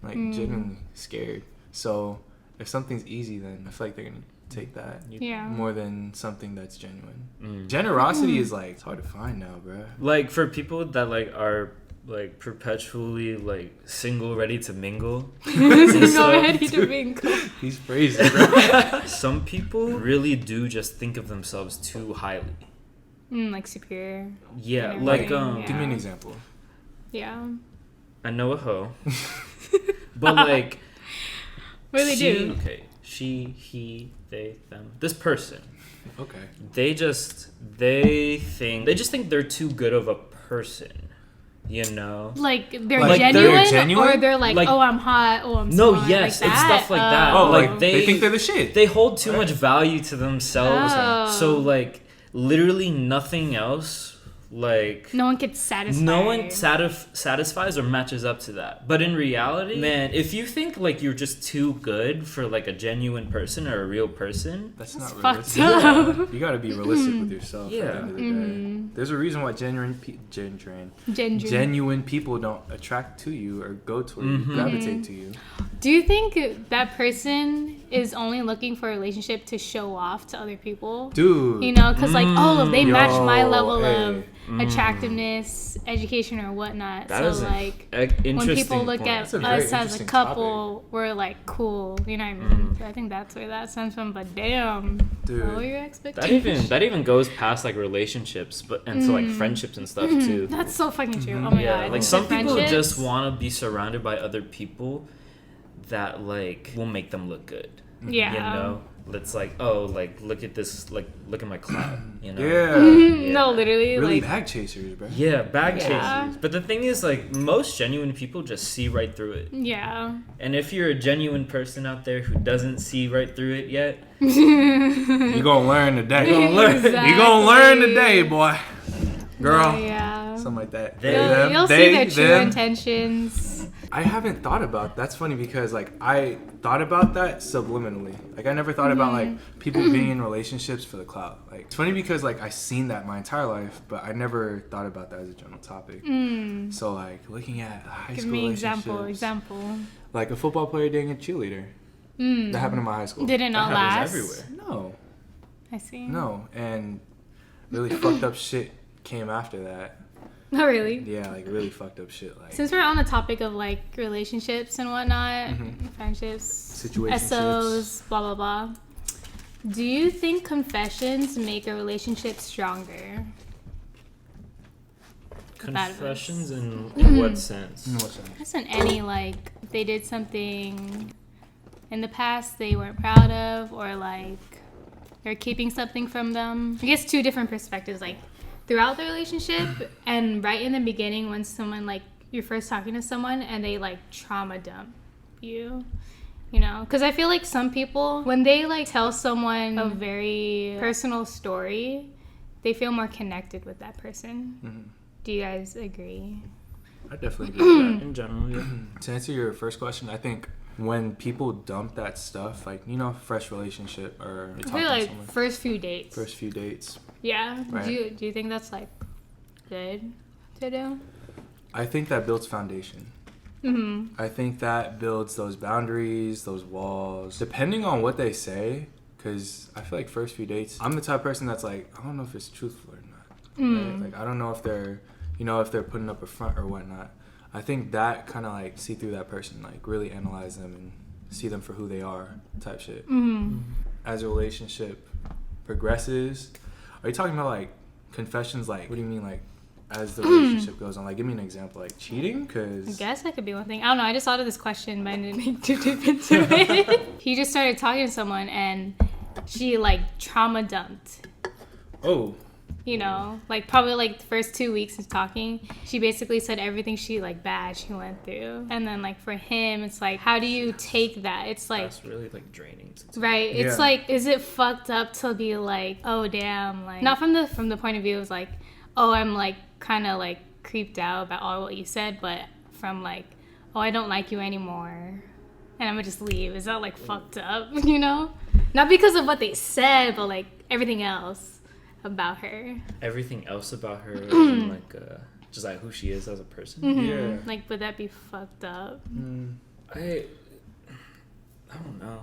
[SPEAKER 3] like genuinely scared. So if something's easy, then I feel like they're gonna take that
[SPEAKER 1] Yeah.
[SPEAKER 3] more than something that's genuine. Generosity is like it's hard to find now, bro.
[SPEAKER 2] Like for people that like are like perpetually like single, ready to mingle.
[SPEAKER 1] Single, ready to mingle.
[SPEAKER 3] He's crazy, bro.
[SPEAKER 2] Some people really do just think of themselves too highly.
[SPEAKER 1] Like superior.
[SPEAKER 2] Yeah,
[SPEAKER 1] and
[SPEAKER 2] like
[SPEAKER 1] everything,
[SPEAKER 3] Give me an example.
[SPEAKER 1] Yeah.
[SPEAKER 2] I know a hoe, but like,
[SPEAKER 1] Really do.
[SPEAKER 2] Okay, she, he, they, them. This person.
[SPEAKER 3] Okay.
[SPEAKER 2] They just think they're too good of a person. You know?
[SPEAKER 1] Like they're
[SPEAKER 3] Like,
[SPEAKER 1] genuine,
[SPEAKER 3] they're genuine?
[SPEAKER 1] or they're like, oh, I'm hot, oh, I'm
[SPEAKER 2] No,
[SPEAKER 1] smart.
[SPEAKER 2] yes,
[SPEAKER 1] like
[SPEAKER 2] it's
[SPEAKER 1] that.
[SPEAKER 2] stuff like that.
[SPEAKER 3] Oh,
[SPEAKER 2] Like,
[SPEAKER 3] like they think they're the shit.
[SPEAKER 2] They hold too much value to themselves.
[SPEAKER 1] Oh.
[SPEAKER 2] So like literally nothing else. Like
[SPEAKER 1] no one gets satisfied.
[SPEAKER 2] no one satisfies or matches up to that. But in reality, man, if you think like you're just too good for like a genuine person or a real person,
[SPEAKER 3] That's not
[SPEAKER 1] fucked
[SPEAKER 3] realistic.
[SPEAKER 1] up.
[SPEAKER 3] Yeah. You gotta be realistic with yourself.
[SPEAKER 2] Yeah.
[SPEAKER 3] At the end of the day. There's a reason why genuine people don't attract to you or go toward you, gravitate to you.
[SPEAKER 1] Do you think that person is only looking for a relationship to show off to other people?
[SPEAKER 3] Dude.
[SPEAKER 1] You know, because like, oh, they match my
[SPEAKER 3] Yo,
[SPEAKER 1] level
[SPEAKER 3] hey.
[SPEAKER 1] of attractiveness, education, or whatnot.
[SPEAKER 2] that
[SPEAKER 1] so
[SPEAKER 2] is
[SPEAKER 1] like,
[SPEAKER 2] an
[SPEAKER 1] when
[SPEAKER 2] interesting
[SPEAKER 1] people look
[SPEAKER 2] point.
[SPEAKER 1] at
[SPEAKER 3] That's a very
[SPEAKER 1] us as a
[SPEAKER 3] interesting
[SPEAKER 1] couple, we're like cool. You know what I mean? I think that's where that stems from. But damn,
[SPEAKER 3] Dude.
[SPEAKER 1] what were your expectations?
[SPEAKER 2] that even goes past like relationships, but and to like friendships and stuff too.
[SPEAKER 1] That's so fucking true. Oh my
[SPEAKER 2] Yeah,
[SPEAKER 1] god.
[SPEAKER 2] like
[SPEAKER 1] The
[SPEAKER 2] some people
[SPEAKER 1] friendships?
[SPEAKER 2] just want to be surrounded by other people that like will make them look good.
[SPEAKER 1] Yeah.
[SPEAKER 2] You know, it's like, oh, like look at this, like look at my clout. You know.
[SPEAKER 3] Yeah.
[SPEAKER 1] No, literally,
[SPEAKER 3] Really
[SPEAKER 1] like
[SPEAKER 3] bag chasers, bro.
[SPEAKER 2] Yeah, bag
[SPEAKER 1] Yeah.
[SPEAKER 2] chasers. But the thing is, like, most genuine people just see right through it.
[SPEAKER 1] yeah.
[SPEAKER 2] And if you're a genuine person out there who doesn't see right through it yet,
[SPEAKER 3] You gonna learn today.
[SPEAKER 2] You gonna learn.
[SPEAKER 3] You gonna learn today, boy. Girl.
[SPEAKER 1] Yeah.
[SPEAKER 3] Something like that.
[SPEAKER 2] They-
[SPEAKER 1] You'll see their true
[SPEAKER 3] them.
[SPEAKER 1] intentions.
[SPEAKER 3] I haven't thought about that's funny because like I thought about that subliminally. Like I never thought about like people being in relationships for the clout. Like it's funny because like I seen that my entire life, but I never thought about that as a general topic. So like looking at high
[SPEAKER 1] Give
[SPEAKER 3] school
[SPEAKER 1] me
[SPEAKER 3] relationships,
[SPEAKER 1] example.
[SPEAKER 3] like a football player dating a cheerleader. That happened in my high school.
[SPEAKER 1] Did it not
[SPEAKER 2] that happens
[SPEAKER 1] last?
[SPEAKER 2] everywhere.
[SPEAKER 3] No,
[SPEAKER 1] I see.
[SPEAKER 3] no, and really fucked up shit came after that.
[SPEAKER 1] Oh, really?
[SPEAKER 3] Yeah, like really fucked up shit. Like
[SPEAKER 1] Since we're on the topic of like relationships and whatnot, friendships,
[SPEAKER 3] Situationships.
[SPEAKER 1] SOs, blah blah blah. Do you think confessions make a relationship stronger?
[SPEAKER 2] confessions in what sense?
[SPEAKER 3] in what sense?
[SPEAKER 1] Isn't any like they did something in the past they weren't proud of, or like they're keeping something from them? I guess two different perspectives, like throughout the relationship and right in the beginning when someone like you're first talking to someone and they like trauma dump you. You know, because I feel like some people, when they like tell someone a very personal story, they feel more connected with that person. Do you guys agree?
[SPEAKER 3] I definitely agree with that.
[SPEAKER 2] In general, yeah.
[SPEAKER 3] To answer your first question, I think when people dump that stuff, like, you know, fresh relationship or you're
[SPEAKER 1] I
[SPEAKER 3] talking
[SPEAKER 1] feel
[SPEAKER 3] to
[SPEAKER 1] like
[SPEAKER 3] someone,
[SPEAKER 1] first few dates.
[SPEAKER 3] first few dates,
[SPEAKER 1] Yeah.
[SPEAKER 3] Right.
[SPEAKER 1] Do you think that's like good to do?
[SPEAKER 3] I think that builds foundation. I think that builds those boundaries, those walls, depending on what they say, because I feel like first few dates, I'm the type of person that's like, I don't know if it's truthful or not. Right? Like, I don't know if they're, you know, if they're putting up a front or whatnot. I think that kind of like see through that person, like really analyze them and see them for who they are type shit. As a relationship progresses, are you talking about like confessions? Like, what do you mean, like, as the relationship goes on? Like, give me an example, like cheating?
[SPEAKER 1] I
[SPEAKER 3] Because
[SPEAKER 1] guess that could be one thing. I don't know. I just thought of this question, but I didn't think too deep into it. He just started talking to someone and she like trauma dumped.
[SPEAKER 3] oh,
[SPEAKER 1] You know, like probably like the first 2 weeks of talking, she basically said everything she like bad she went through. And then like for him, it's like, how do you take that? It's like,
[SPEAKER 2] That's really like draining.
[SPEAKER 1] right. It's
[SPEAKER 3] Yeah.
[SPEAKER 1] like, is it fucked up to be like, oh damn, like not from the point of view of like, oh, I'm like kind of like creeped out about all what you said, but from like, oh, I don't like you anymore, and I'm gonna just leave. Is that like fucked up? You know, not because of what they said, but like everything else about her.
[SPEAKER 2] Everything else about her, and like just like who she is as a person.
[SPEAKER 3] yeah.
[SPEAKER 1] Like, would that be fucked up?
[SPEAKER 2] I don't know.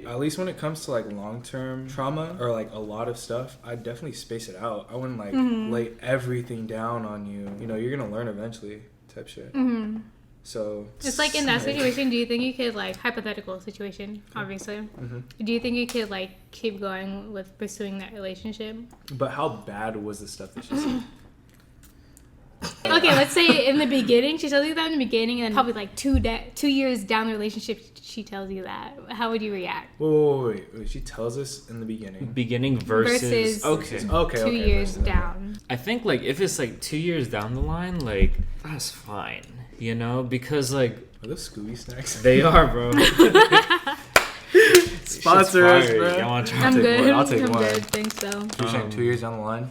[SPEAKER 3] At least when it comes to like long-term trauma or like a lot of stuff, I definitely space it out. I wouldn't like lay everything down on you. You know, you're gonna learn eventually type shit.
[SPEAKER 1] Mm-hmm.
[SPEAKER 3] So
[SPEAKER 1] It's like in that situation, do you think you could, like, hypothetical situation, obviously, do you think you could, like, keep going with pursuing that relationship?
[SPEAKER 3] But how bad was the stuff that she said?
[SPEAKER 1] Okay, let's say in the beginning, she tells you that in the beginning, and then probably like 2 years down the relationship, she tells you that. How would you react?
[SPEAKER 3] Wait. She tells us in the beginning.
[SPEAKER 2] Beginning versus
[SPEAKER 3] Okay.
[SPEAKER 1] 2 years
[SPEAKER 3] versus,
[SPEAKER 1] down.
[SPEAKER 2] I think like if it's like 2 years down the line, like that's fine, you know, because like
[SPEAKER 3] Are those Scooby snacks?
[SPEAKER 2] they are, bro.
[SPEAKER 3] Sponsor us, bro.
[SPEAKER 2] Y'all want to try?
[SPEAKER 1] I'm good.
[SPEAKER 3] I'll take
[SPEAKER 1] I'm
[SPEAKER 3] one.
[SPEAKER 1] good. Think so.
[SPEAKER 3] You're saying 2 years down the line?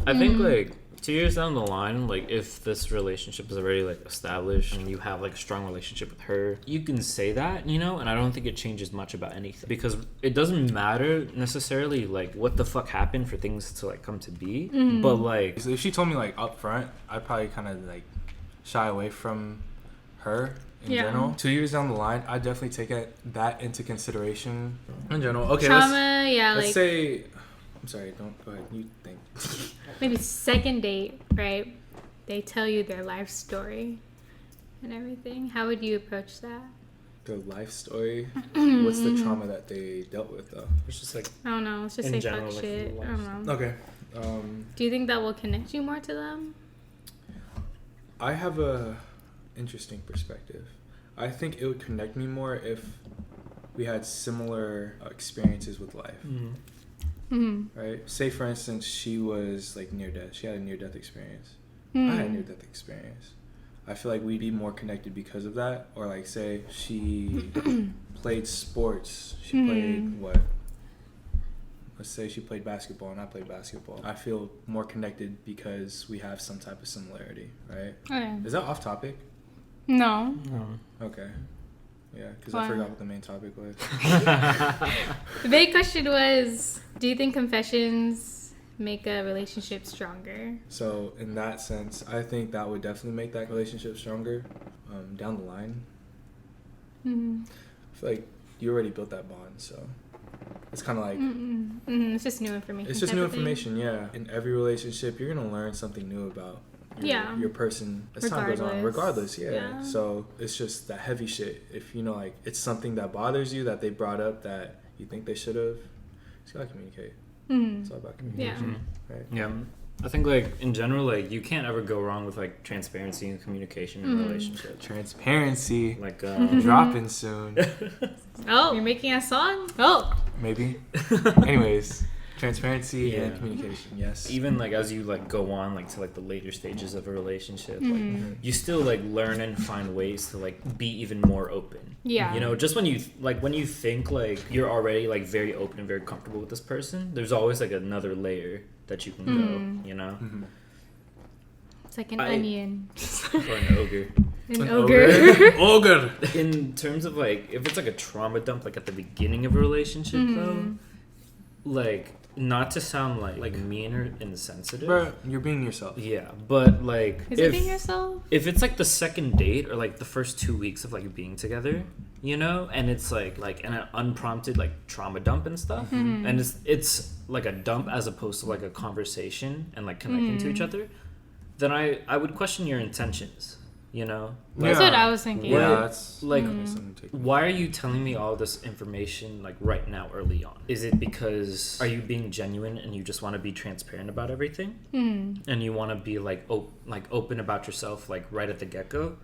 [SPEAKER 2] I think like 2 years down the line, like if this relationship is already like established and you have like a strong relationship with her, you can say that, you know, and I don't think it changes much about anything because it doesn't matter necessarily like what the fuck happened for things to like come to be, but like
[SPEAKER 3] So if she told me like up front, I'd probably kind of like shy away from her in general. 2 years down the line, I definitely take that into consideration in general. Okay,
[SPEAKER 1] Trauma,
[SPEAKER 3] let's say. I'm sorry. Don't go ahead. You think?
[SPEAKER 1] maybe second date, right? They tell you their life story and everything. How would you approach that?
[SPEAKER 3] Their life story. What's the trauma that they dealt with though?
[SPEAKER 2] it's just like
[SPEAKER 1] I don't know. Let's just
[SPEAKER 2] In
[SPEAKER 1] say
[SPEAKER 2] general,
[SPEAKER 1] fuck
[SPEAKER 2] like,
[SPEAKER 1] shit.
[SPEAKER 2] life
[SPEAKER 1] I don't know.
[SPEAKER 3] Okay.
[SPEAKER 1] Do you think that will connect you more to them?
[SPEAKER 3] I have a interesting perspective. I think it would connect me more if we had similar experiences with life. Right? Say for instance, she was like near death. She had a near death experience. I had a near death experience. I feel like we'd be more connected because of that. Or like say she played sports. She played what? Let's say she played basketball and I played basketball. I feel more connected because we have some type of similarity, right?
[SPEAKER 1] Okay.
[SPEAKER 3] Is that off topic?
[SPEAKER 1] No.
[SPEAKER 3] Okay. Yeah, because
[SPEAKER 1] Why?
[SPEAKER 3] I forgot what the main topic was.
[SPEAKER 1] The big question was, do you think confessions make a relationship stronger?
[SPEAKER 3] So in that sense, I think that would definitely make that relationship stronger down the line. I feel like you already built that bond, so it's kind of like...
[SPEAKER 1] It's just new information.
[SPEAKER 3] It's just
[SPEAKER 1] type
[SPEAKER 3] new
[SPEAKER 1] of thing.
[SPEAKER 3] information, yeah. In every relationship, you're going to learn something new about your person as time goes on. Regardless, yeah. So it's just that heavy shit. If, you know, like, it's something that bothers you that they brought up that you think they should have, just got to communicate. It's all about communication, right?
[SPEAKER 2] Yeah. I think like in general, like you can't ever go wrong with like transparency and communication in a relationship.
[SPEAKER 3] Transparency.
[SPEAKER 2] Like
[SPEAKER 3] dropping soon.
[SPEAKER 1] Oh, you're making a song? Oh.
[SPEAKER 3] Maybe. Anyways, transparency and communication, yes.
[SPEAKER 2] even like as you like go on like to like the later stages of a relationship, like you still like learn and find ways to like be even more open.
[SPEAKER 1] Yeah.
[SPEAKER 2] You know, just when you think like you're already like very open and very comfortable with this person, there's always like another layer that you can go, you know?
[SPEAKER 1] It's like an onion.
[SPEAKER 2] Or an ogre.
[SPEAKER 1] An ogre.
[SPEAKER 3] Ogre.
[SPEAKER 2] In terms of like, if it's like a trauma dump, like at the beginning of a relationship though, like, not to sound like mean or insensitive.
[SPEAKER 3] Bro, you're being yourself.
[SPEAKER 2] Yeah, but like...
[SPEAKER 1] Is it being yourself?
[SPEAKER 2] If it's like the second date or like the first 2 weeks of like being together, you know, and it's like an unprompted like trauma dump and stuff, and it's like a dump as opposed to like a conversation and like connecting to each other, then I would question your intentions, you know?
[SPEAKER 1] That's what I was thinking.
[SPEAKER 3] Yeah, that's
[SPEAKER 2] like
[SPEAKER 3] something to take.
[SPEAKER 2] why are you telling me all this information like right now early on? Is it because are you being genuine and you just want to be transparent about everything and you want to be like open about yourself like right at the get-go,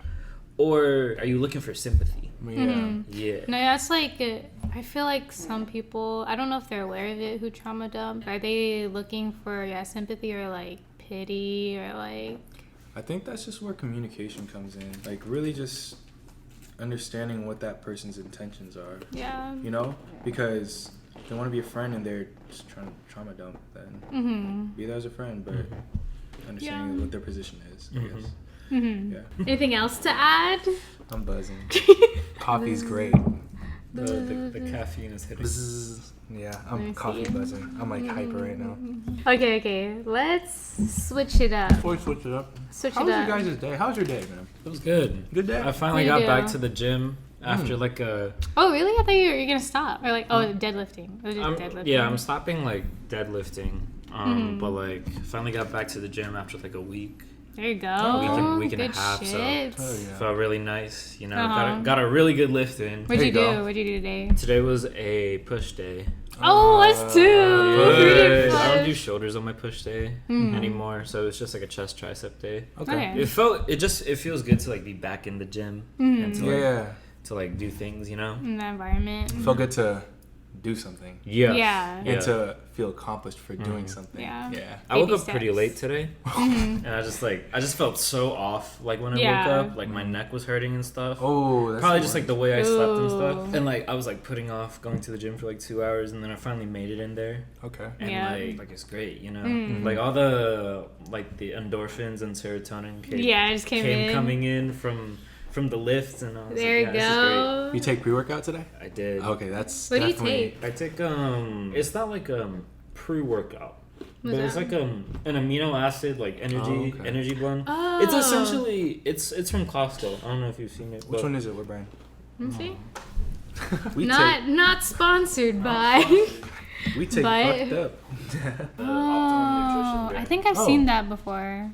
[SPEAKER 2] or are you looking for sympathy? Yeah.
[SPEAKER 1] No, that's like, I feel like some people, I don't know if they're aware of it, who trauma dump. Are they looking for sympathy or like pity or like...
[SPEAKER 3] I think that's just where communication comes in. Like, really just understanding what that person's intentions are.
[SPEAKER 1] Yeah.
[SPEAKER 3] You know? Because if they want to be a friend and they're just trying to trauma dump, then be there as a friend, but understanding what their position is, I guess. Yeah.
[SPEAKER 1] Anything else to add?
[SPEAKER 3] I'm buzzing. Coffee's great.
[SPEAKER 2] The caffeine is hitting.
[SPEAKER 3] Yeah, I'm coffee buzzing. I'm like hyper right now.
[SPEAKER 1] Okay. Let's switch it up.
[SPEAKER 3] Before we switch it up, how was your guys' day? How was your day, man?
[SPEAKER 2] It was good.
[SPEAKER 3] Good day?
[SPEAKER 2] I finally got back to the gym after like a...
[SPEAKER 1] Oh, really? I thought you were going to stop. Or like, deadlifting. It was just deadlifting.
[SPEAKER 2] Yeah, I'm stopping like deadlifting. But like finally got back to the gym after like a week.
[SPEAKER 1] There you go.
[SPEAKER 2] week and a
[SPEAKER 1] Good
[SPEAKER 2] half, so-
[SPEAKER 1] shit.
[SPEAKER 3] Oh, yeah.
[SPEAKER 2] Felt really nice, you know.
[SPEAKER 1] Uh-huh.
[SPEAKER 2] Got a really good lift in.
[SPEAKER 1] What'd
[SPEAKER 3] There
[SPEAKER 1] you
[SPEAKER 3] you go.
[SPEAKER 1] do? What'd you do today?
[SPEAKER 2] Today was a push day.
[SPEAKER 1] Oh, us too.
[SPEAKER 3] Push.
[SPEAKER 1] We did
[SPEAKER 2] I don't do
[SPEAKER 1] push.
[SPEAKER 2] shoulders on my push day
[SPEAKER 1] Mm.
[SPEAKER 2] anymore, so it's just like a chest tricep day.
[SPEAKER 3] Okay.
[SPEAKER 1] Okay.
[SPEAKER 2] It feels good to like be back in the gym
[SPEAKER 1] Mm.
[SPEAKER 2] and to like,
[SPEAKER 3] Yeah.
[SPEAKER 2] to like do things, you know.
[SPEAKER 1] In the environment.
[SPEAKER 3] Felt good to do something
[SPEAKER 2] Yeah.
[SPEAKER 1] Yeah.
[SPEAKER 3] and to feel accomplished for doing
[SPEAKER 2] Mhm.
[SPEAKER 3] something.
[SPEAKER 1] Yeah.
[SPEAKER 3] Yeah.
[SPEAKER 2] I woke
[SPEAKER 1] Baby
[SPEAKER 2] up pretty
[SPEAKER 1] steps.
[SPEAKER 2] late today,
[SPEAKER 1] Mhm.
[SPEAKER 2] and I just felt so off. Like when I
[SPEAKER 1] Yeah.
[SPEAKER 2] woke up, like my neck was hurting and stuff.
[SPEAKER 3] Oh, that's
[SPEAKER 2] Probably
[SPEAKER 3] the
[SPEAKER 2] just
[SPEAKER 3] one.
[SPEAKER 2] like the way I slept and stuff.
[SPEAKER 1] Ooh.
[SPEAKER 2] And like I was like putting off going to the gym for like 2 hours, and then I finally made it in there.
[SPEAKER 3] Okay.
[SPEAKER 2] And
[SPEAKER 1] Yeah.
[SPEAKER 2] like it's great, you know.
[SPEAKER 1] Mm.
[SPEAKER 2] Like all the like the endorphins and serotonin
[SPEAKER 1] Yeah, I just came in.
[SPEAKER 2] coming in from the lifts, and I was
[SPEAKER 1] There you
[SPEAKER 2] like, yeah, this is
[SPEAKER 1] go.
[SPEAKER 3] You take pre-workout today?
[SPEAKER 2] great. I did.
[SPEAKER 3] Okay, that's
[SPEAKER 1] What do you
[SPEAKER 3] definitely-
[SPEAKER 1] take?
[SPEAKER 2] I take it's not like pre-workout.
[SPEAKER 1] What's
[SPEAKER 2] But it's
[SPEAKER 1] that?
[SPEAKER 2] like an amino acid like energy
[SPEAKER 3] Oh, okay.
[SPEAKER 2] energy blend.
[SPEAKER 1] Oh.
[SPEAKER 2] It's essentially it's from Costco. I don't know if you've seen it.
[SPEAKER 3] Which
[SPEAKER 2] but
[SPEAKER 3] one is it? What brand?
[SPEAKER 1] Let me see.
[SPEAKER 3] We
[SPEAKER 1] Not sponsored by.
[SPEAKER 3] take we take
[SPEAKER 1] but-
[SPEAKER 3] fucked up.
[SPEAKER 2] the Optimum
[SPEAKER 1] Oh,
[SPEAKER 2] Nutrition
[SPEAKER 1] I
[SPEAKER 2] brand.
[SPEAKER 1] think I've
[SPEAKER 3] Oh.
[SPEAKER 1] seen that before.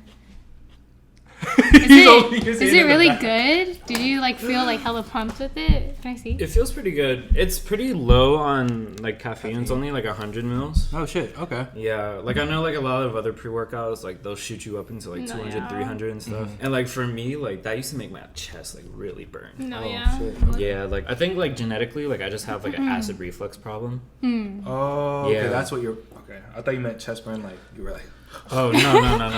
[SPEAKER 3] He's only
[SPEAKER 1] Is
[SPEAKER 3] using
[SPEAKER 1] it
[SPEAKER 3] in the
[SPEAKER 1] really
[SPEAKER 3] back.
[SPEAKER 1] good? Did you like feel like hella pumped with it? Can I see?
[SPEAKER 2] It feels pretty good. It's pretty low on like caffeine. It's only like 100 mils.
[SPEAKER 3] Oh shit. Okay.
[SPEAKER 2] Yeah, like I know like a lot of other pre-workouts, like they'll shoot you up into like
[SPEAKER 1] No,
[SPEAKER 2] 200,
[SPEAKER 1] yeah.
[SPEAKER 2] 300 and stuff. And like for me, like that used to make my chest like really burn.
[SPEAKER 1] No,
[SPEAKER 3] Oh,
[SPEAKER 1] yeah.
[SPEAKER 3] shit.
[SPEAKER 2] Yeah, like I think like genetically, like I just have like an acid reflux problem.
[SPEAKER 1] Hmm.
[SPEAKER 3] Oh, okay.
[SPEAKER 2] Yeah.
[SPEAKER 3] That's what you're. Okay. I thought you meant chest burn. Like you were like.
[SPEAKER 2] Oh no.
[SPEAKER 1] No,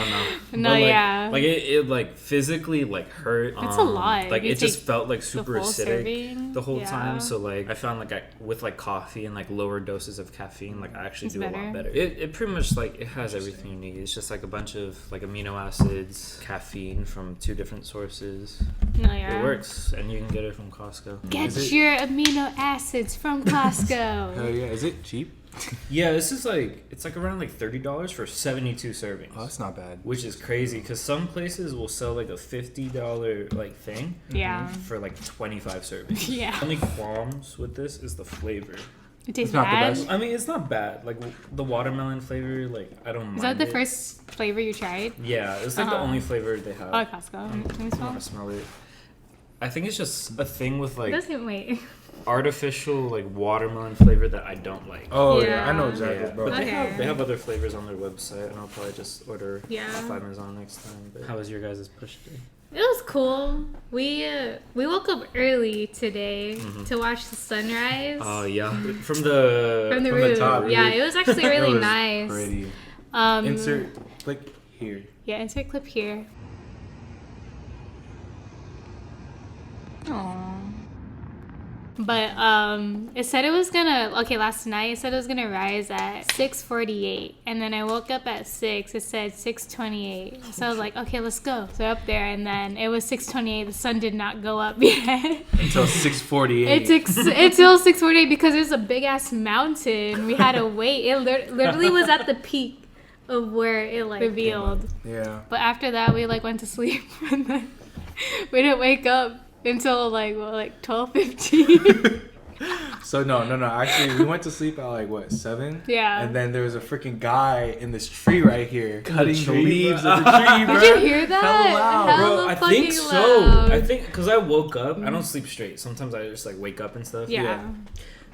[SPEAKER 2] But, like,
[SPEAKER 1] yeah.
[SPEAKER 2] Like it like physically like hurt.
[SPEAKER 1] It's a lot.
[SPEAKER 2] Like
[SPEAKER 1] You
[SPEAKER 2] it just
[SPEAKER 1] take
[SPEAKER 2] felt like
[SPEAKER 1] the
[SPEAKER 2] super
[SPEAKER 1] full
[SPEAKER 2] acidic
[SPEAKER 1] serving.
[SPEAKER 2] the whole
[SPEAKER 1] Yeah.
[SPEAKER 2] time. So like I found like with like coffee and like lower doses of caffeine, like I actually
[SPEAKER 1] It's
[SPEAKER 2] do a
[SPEAKER 1] better.
[SPEAKER 2] lot better. It pretty much like it has everything you need. It's just like a bunch of like amino acids, caffeine from 2 different sources.
[SPEAKER 1] No, yeah.
[SPEAKER 2] It works, and you can get it from Costco.
[SPEAKER 1] Get
[SPEAKER 3] Is it-
[SPEAKER 1] your amino acids from Costco.
[SPEAKER 3] Hell yeah. Is it cheap?
[SPEAKER 2] Yeah, this is like it's like around like $30 for 72 servings.
[SPEAKER 3] Oh, that's not bad.
[SPEAKER 2] Which is crazy because some places will sell like a $50 like thing
[SPEAKER 1] Yeah.
[SPEAKER 2] for like 25 servings.
[SPEAKER 1] Yeah.
[SPEAKER 2] Only qualms with this is the flavor.
[SPEAKER 1] It tastes
[SPEAKER 3] It's not the
[SPEAKER 1] bad.
[SPEAKER 3] best.
[SPEAKER 2] I mean, it's not bad. Like the watermelon flavor, like I don't mind.
[SPEAKER 1] Is that the
[SPEAKER 2] it.
[SPEAKER 1] first flavor you tried?
[SPEAKER 2] Yeah, it's like the
[SPEAKER 1] Uh-huh.
[SPEAKER 2] only flavor they have.
[SPEAKER 1] Oh, at Costco. Let me
[SPEAKER 2] I
[SPEAKER 1] smell.
[SPEAKER 2] want to smell it. I think it's just a thing with like
[SPEAKER 1] Doesn't wait.
[SPEAKER 2] artificial like watermelon flavor that I don't like.
[SPEAKER 3] Oh yeah,
[SPEAKER 1] Yeah.
[SPEAKER 3] I know exactly,
[SPEAKER 2] Yeah,
[SPEAKER 3] bro.
[SPEAKER 2] but they
[SPEAKER 1] Okay.
[SPEAKER 2] have other flavors on their website, and I'll probably just order
[SPEAKER 1] Yeah.
[SPEAKER 2] 5 minutes on next time. But how was your guys' push day?
[SPEAKER 1] It was cool. We woke up early today to watch the sunrise
[SPEAKER 2] Oh yeah, from the
[SPEAKER 1] from the
[SPEAKER 3] from the
[SPEAKER 1] roof.
[SPEAKER 3] top,
[SPEAKER 1] Yeah,
[SPEAKER 3] really.
[SPEAKER 1] it was actually
[SPEAKER 3] It
[SPEAKER 1] really
[SPEAKER 3] was
[SPEAKER 1] nice.
[SPEAKER 3] Pretty.
[SPEAKER 1] Um,
[SPEAKER 3] Insert click here.
[SPEAKER 1] Yeah, insert clip here. Aww. But it said it was gonna last night it said it was gonna rise at 6:48, and then I woke up at 6. It said 6:28, so I was like, okay, let's go. So up there, and then it was 6:28. The sun did not go up yet.
[SPEAKER 3] Until 6:48.
[SPEAKER 1] Until 6:48 because there's a big ass mountain. We had to wait. It literally was at the peak of where it like revealed.
[SPEAKER 3] Yeah.
[SPEAKER 1] But after that, we like went to sleep, and then we didn't wake up until like 12:15.
[SPEAKER 3] So no. Actually, we went to sleep at like what 7?
[SPEAKER 1] Yeah.
[SPEAKER 3] And then there was a freaking guy in this tree right here cutting the
[SPEAKER 2] tree,
[SPEAKER 3] leaves
[SPEAKER 2] bro.
[SPEAKER 3] of the tree, bro.
[SPEAKER 1] Did you hear that?
[SPEAKER 3] Hella loud.
[SPEAKER 1] Hella
[SPEAKER 2] Bro, I
[SPEAKER 1] fucking
[SPEAKER 2] think so.
[SPEAKER 1] loud.
[SPEAKER 2] I think because I woke up, I don't sleep straight. Sometimes I just like wake up and stuff.
[SPEAKER 1] Yeah.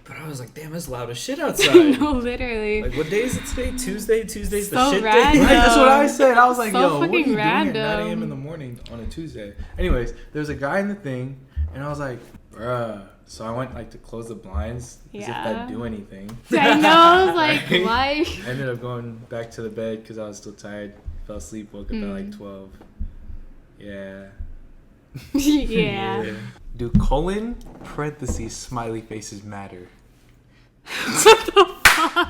[SPEAKER 2] But I was like, damn, it's loud as shit outside.
[SPEAKER 1] No, literally.
[SPEAKER 2] Like, what day is it today? Tuesday. Tuesday's the
[SPEAKER 1] So
[SPEAKER 2] shit
[SPEAKER 1] random.
[SPEAKER 3] Right, that's what I said. I was like,
[SPEAKER 1] So
[SPEAKER 3] yo, what are you
[SPEAKER 1] fucking
[SPEAKER 3] doing at 9
[SPEAKER 1] random.
[SPEAKER 3] a.m. in the morning on a Tuesday? Anyways, there was a guy in the thing, and I was like, bruh. So I went like to close the blinds as if
[SPEAKER 1] Yeah.
[SPEAKER 3] that'd do anything.
[SPEAKER 1] I know. I was like,
[SPEAKER 3] Right?
[SPEAKER 1] why?
[SPEAKER 3] I ended up going back to the bed because I was still tired. Fell asleep, woke up at like 12. Yeah.
[SPEAKER 1] Yeah.
[SPEAKER 3] Do colon parentheses smiley faces matter?
[SPEAKER 1] What the fuck?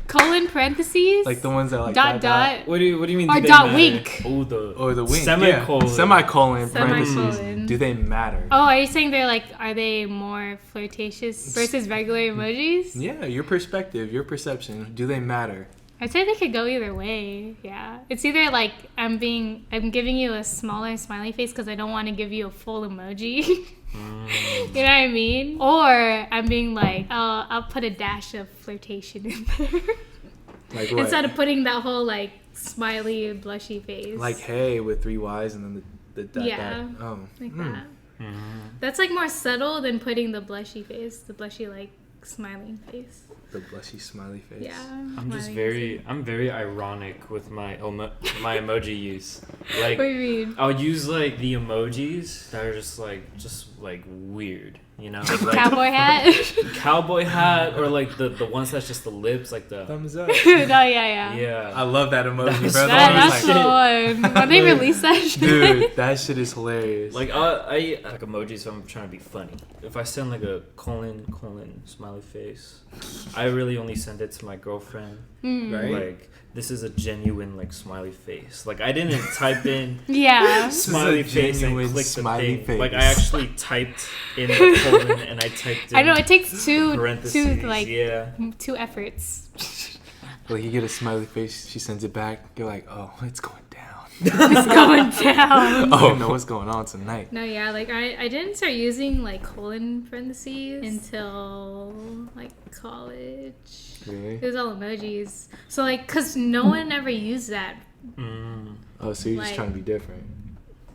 [SPEAKER 1] Colon parentheses?
[SPEAKER 3] Like the ones that like
[SPEAKER 1] dot dot.
[SPEAKER 2] What do you mean?
[SPEAKER 1] Or
[SPEAKER 2] do they
[SPEAKER 1] dot
[SPEAKER 2] matter?
[SPEAKER 1] wink.
[SPEAKER 2] Oh, the
[SPEAKER 3] or the wink.
[SPEAKER 2] semicolon.
[SPEAKER 3] Yeah. Semicolon parentheses.
[SPEAKER 1] Semicolon.
[SPEAKER 3] Do they matter?
[SPEAKER 1] Oh, are you saying they're like, are they more flirtatious versus regular emojis?
[SPEAKER 3] Yeah, your perspective, your perception. Do they matter?
[SPEAKER 1] I'd say they could go either way. Yeah, it's either like I'm giving you a smaller smiley face because I don't want to give you a full emoji. You know what I mean? Or I'm being like, I'll put a dash of flirtation in there
[SPEAKER 3] Like what?
[SPEAKER 1] instead of putting that whole like smiley, blushy face.
[SPEAKER 3] Like hey with 3 Y's and then the dot
[SPEAKER 1] Yeah.
[SPEAKER 3] dot. Oh.
[SPEAKER 1] Like that.
[SPEAKER 2] Mhm.
[SPEAKER 1] That's like more subtle than putting the blushy face, the blushy like smiling face.
[SPEAKER 3] The blushy smiley face.
[SPEAKER 1] Yeah.
[SPEAKER 2] I'm just
[SPEAKER 1] smiling
[SPEAKER 2] I'm very ironic with my my emoji use. Like
[SPEAKER 1] What do you mean?
[SPEAKER 2] I'll use like the emojis that are just like weird, you know? Like
[SPEAKER 1] Cowboy hat?
[SPEAKER 2] cowboy hat, or like the ones that's just the lips, like the
[SPEAKER 3] Thumbs up.
[SPEAKER 1] No, yeah.
[SPEAKER 2] yeah.
[SPEAKER 3] I love that emoji, bro.
[SPEAKER 2] That's
[SPEAKER 1] That's
[SPEAKER 3] That
[SPEAKER 1] the one. When they release that shit.
[SPEAKER 3] dude, that shit is hilarious.
[SPEAKER 2] Like I like emojis, so I'm trying to be funny. If I send like a colon smiley face, I really only send it to my girlfriend.
[SPEAKER 3] Right?
[SPEAKER 2] Like this is a genuine like smiley face. Like I didn't type in
[SPEAKER 1] Yeah.
[SPEAKER 2] smiley
[SPEAKER 3] This is a
[SPEAKER 2] face and
[SPEAKER 3] genuine
[SPEAKER 2] click the
[SPEAKER 3] smiley
[SPEAKER 2] thing.
[SPEAKER 3] face.
[SPEAKER 2] Like I actually typed in the colon and I typed in
[SPEAKER 1] I know it takes two
[SPEAKER 2] parentheses.
[SPEAKER 1] like
[SPEAKER 2] yeah.
[SPEAKER 1] 2 efforts.
[SPEAKER 3] Like you get a smiley face, she sends it back. You're like, oh, it's going down.
[SPEAKER 1] It's going down.
[SPEAKER 3] Oh, know what's going on tonight.
[SPEAKER 1] No, yeah, like I didn't start using like colon parentheses until like college.
[SPEAKER 3] Really?
[SPEAKER 1] It was all emojis. So like, cause no one ever used that.
[SPEAKER 3] Oh, so you're just
[SPEAKER 1] Like-
[SPEAKER 3] trying to be different.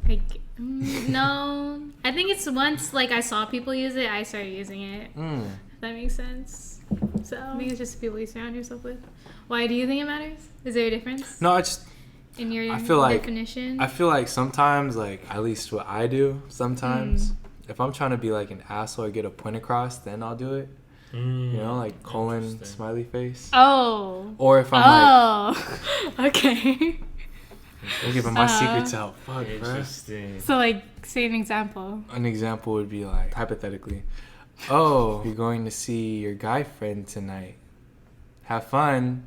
[SPEAKER 1] Like, no, I think it's once like I saw people use it, I started using it.
[SPEAKER 3] Mm.
[SPEAKER 1] If that makes sense. So I think it's just people you surround yourself with. Why do you think it matters? Is there a difference
[SPEAKER 3] No, I just
[SPEAKER 1] in your
[SPEAKER 3] I feel like-
[SPEAKER 1] definition?
[SPEAKER 3] I feel like sometimes, like at least what I do sometimes, if I'm trying to be like an asshole or get a point across, then I'll do it. You know, like colon
[SPEAKER 2] Interesting.
[SPEAKER 3] smiley face.
[SPEAKER 1] Oh.
[SPEAKER 3] Or if I'm
[SPEAKER 1] Okay.
[SPEAKER 3] like, I'm giving my secrets out. Fuck, bro.
[SPEAKER 2] Interesting.
[SPEAKER 1] So like, say an example.
[SPEAKER 3] An example would be like, hypothetically, oh, you're going to see your guy friend tonight. Have fun.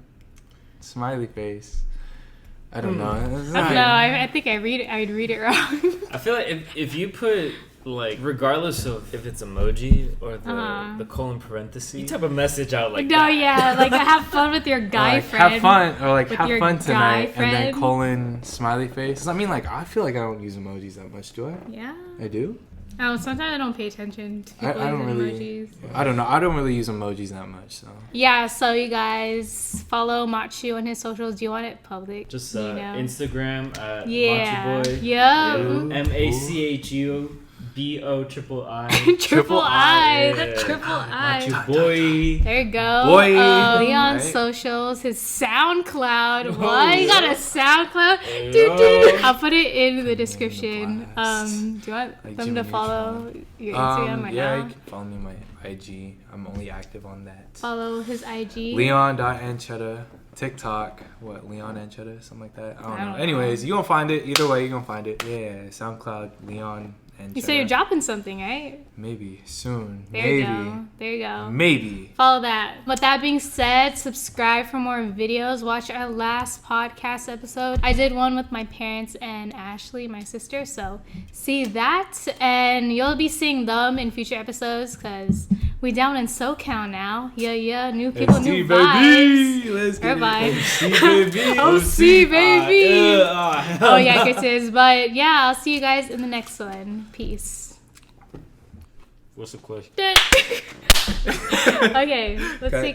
[SPEAKER 3] Smiley face. I don't know. It's
[SPEAKER 1] No,
[SPEAKER 3] not-
[SPEAKER 1] I think I'd read it wrong.
[SPEAKER 2] I feel like if you put like regardless of if it's emoji or the colon parenthesis, you type a message out like
[SPEAKER 1] No,
[SPEAKER 2] that.
[SPEAKER 1] yeah, like have fun with your guy
[SPEAKER 3] like,
[SPEAKER 1] friend.
[SPEAKER 3] have fun, or like
[SPEAKER 1] with
[SPEAKER 3] have
[SPEAKER 1] your
[SPEAKER 3] fun
[SPEAKER 1] guy
[SPEAKER 3] tonight, and then
[SPEAKER 1] friend.
[SPEAKER 3] colon smiley face. I mean, like I feel like I don't use emojis that much, do I?
[SPEAKER 1] Yeah.
[SPEAKER 3] I do.
[SPEAKER 1] Oh, sometimes I don't pay attention to
[SPEAKER 3] I
[SPEAKER 1] people
[SPEAKER 3] don't
[SPEAKER 1] using
[SPEAKER 3] really.
[SPEAKER 1] emojis.
[SPEAKER 3] I don't know. I don't really use emojis that much. So
[SPEAKER 1] Yeah, so you guys follow Machu on his socials. Do you want it public?
[SPEAKER 2] Just
[SPEAKER 1] You know?
[SPEAKER 2] Instagram at
[SPEAKER 1] Yeah.
[SPEAKER 2] Machu Boy.
[SPEAKER 1] Yeah.
[SPEAKER 3] Ooh.
[SPEAKER 2] MACHU BOIII.
[SPEAKER 1] Triple I.
[SPEAKER 2] Yeah.
[SPEAKER 1] The triple I.
[SPEAKER 2] Machu Boy.
[SPEAKER 1] There you go.
[SPEAKER 3] Boy.
[SPEAKER 1] Leon's
[SPEAKER 3] Right.
[SPEAKER 1] socials, his SoundCloud.
[SPEAKER 2] Oh,
[SPEAKER 1] What? You got a
[SPEAKER 2] yeah.
[SPEAKER 1] SoundCloud?
[SPEAKER 2] Yeah.
[SPEAKER 1] Doo-doo. I'll put it in the description.
[SPEAKER 3] blast.
[SPEAKER 1] Do you want
[SPEAKER 3] Like
[SPEAKER 1] them
[SPEAKER 3] Jimmy
[SPEAKER 1] to follow
[SPEAKER 3] Neutron.
[SPEAKER 1] your Instagram right
[SPEAKER 3] yeah,
[SPEAKER 1] now?
[SPEAKER 3] you can follow me on my IG. I'm only active on that.
[SPEAKER 1] Follow his IG.
[SPEAKER 3] Leon.Anchetta. TikTok. What? Leon Anchetta? Something like that. I don't know.
[SPEAKER 1] know.
[SPEAKER 3] Anyways, you gonna find it. Either way, you gonna find it. Yeah. SoundCloud. Leon Anchetta.
[SPEAKER 1] You said you're dropping something, right?
[SPEAKER 3] Maybe soon.
[SPEAKER 1] There
[SPEAKER 3] Maybe.
[SPEAKER 1] you go. There you go.
[SPEAKER 3] Maybe.
[SPEAKER 1] Follow that. With that being said, subscribe for more videos. Watch our last podcast episode. I did one with my parents and Ashley, my sister. So see that. And you'll be seeing them in future episodes because we down in SoCal now. Yeah. New people, new vibes.
[SPEAKER 3] Let's get
[SPEAKER 1] Everybody.
[SPEAKER 3] it. OC, baby.
[SPEAKER 1] OC, baby. Oh, yeah,
[SPEAKER 2] good.
[SPEAKER 1] it is. But yeah, I'll see you guys in the next one. Peace.
[SPEAKER 2] What's the question?
[SPEAKER 1] Okay, let's
[SPEAKER 3] Okay.
[SPEAKER 1] see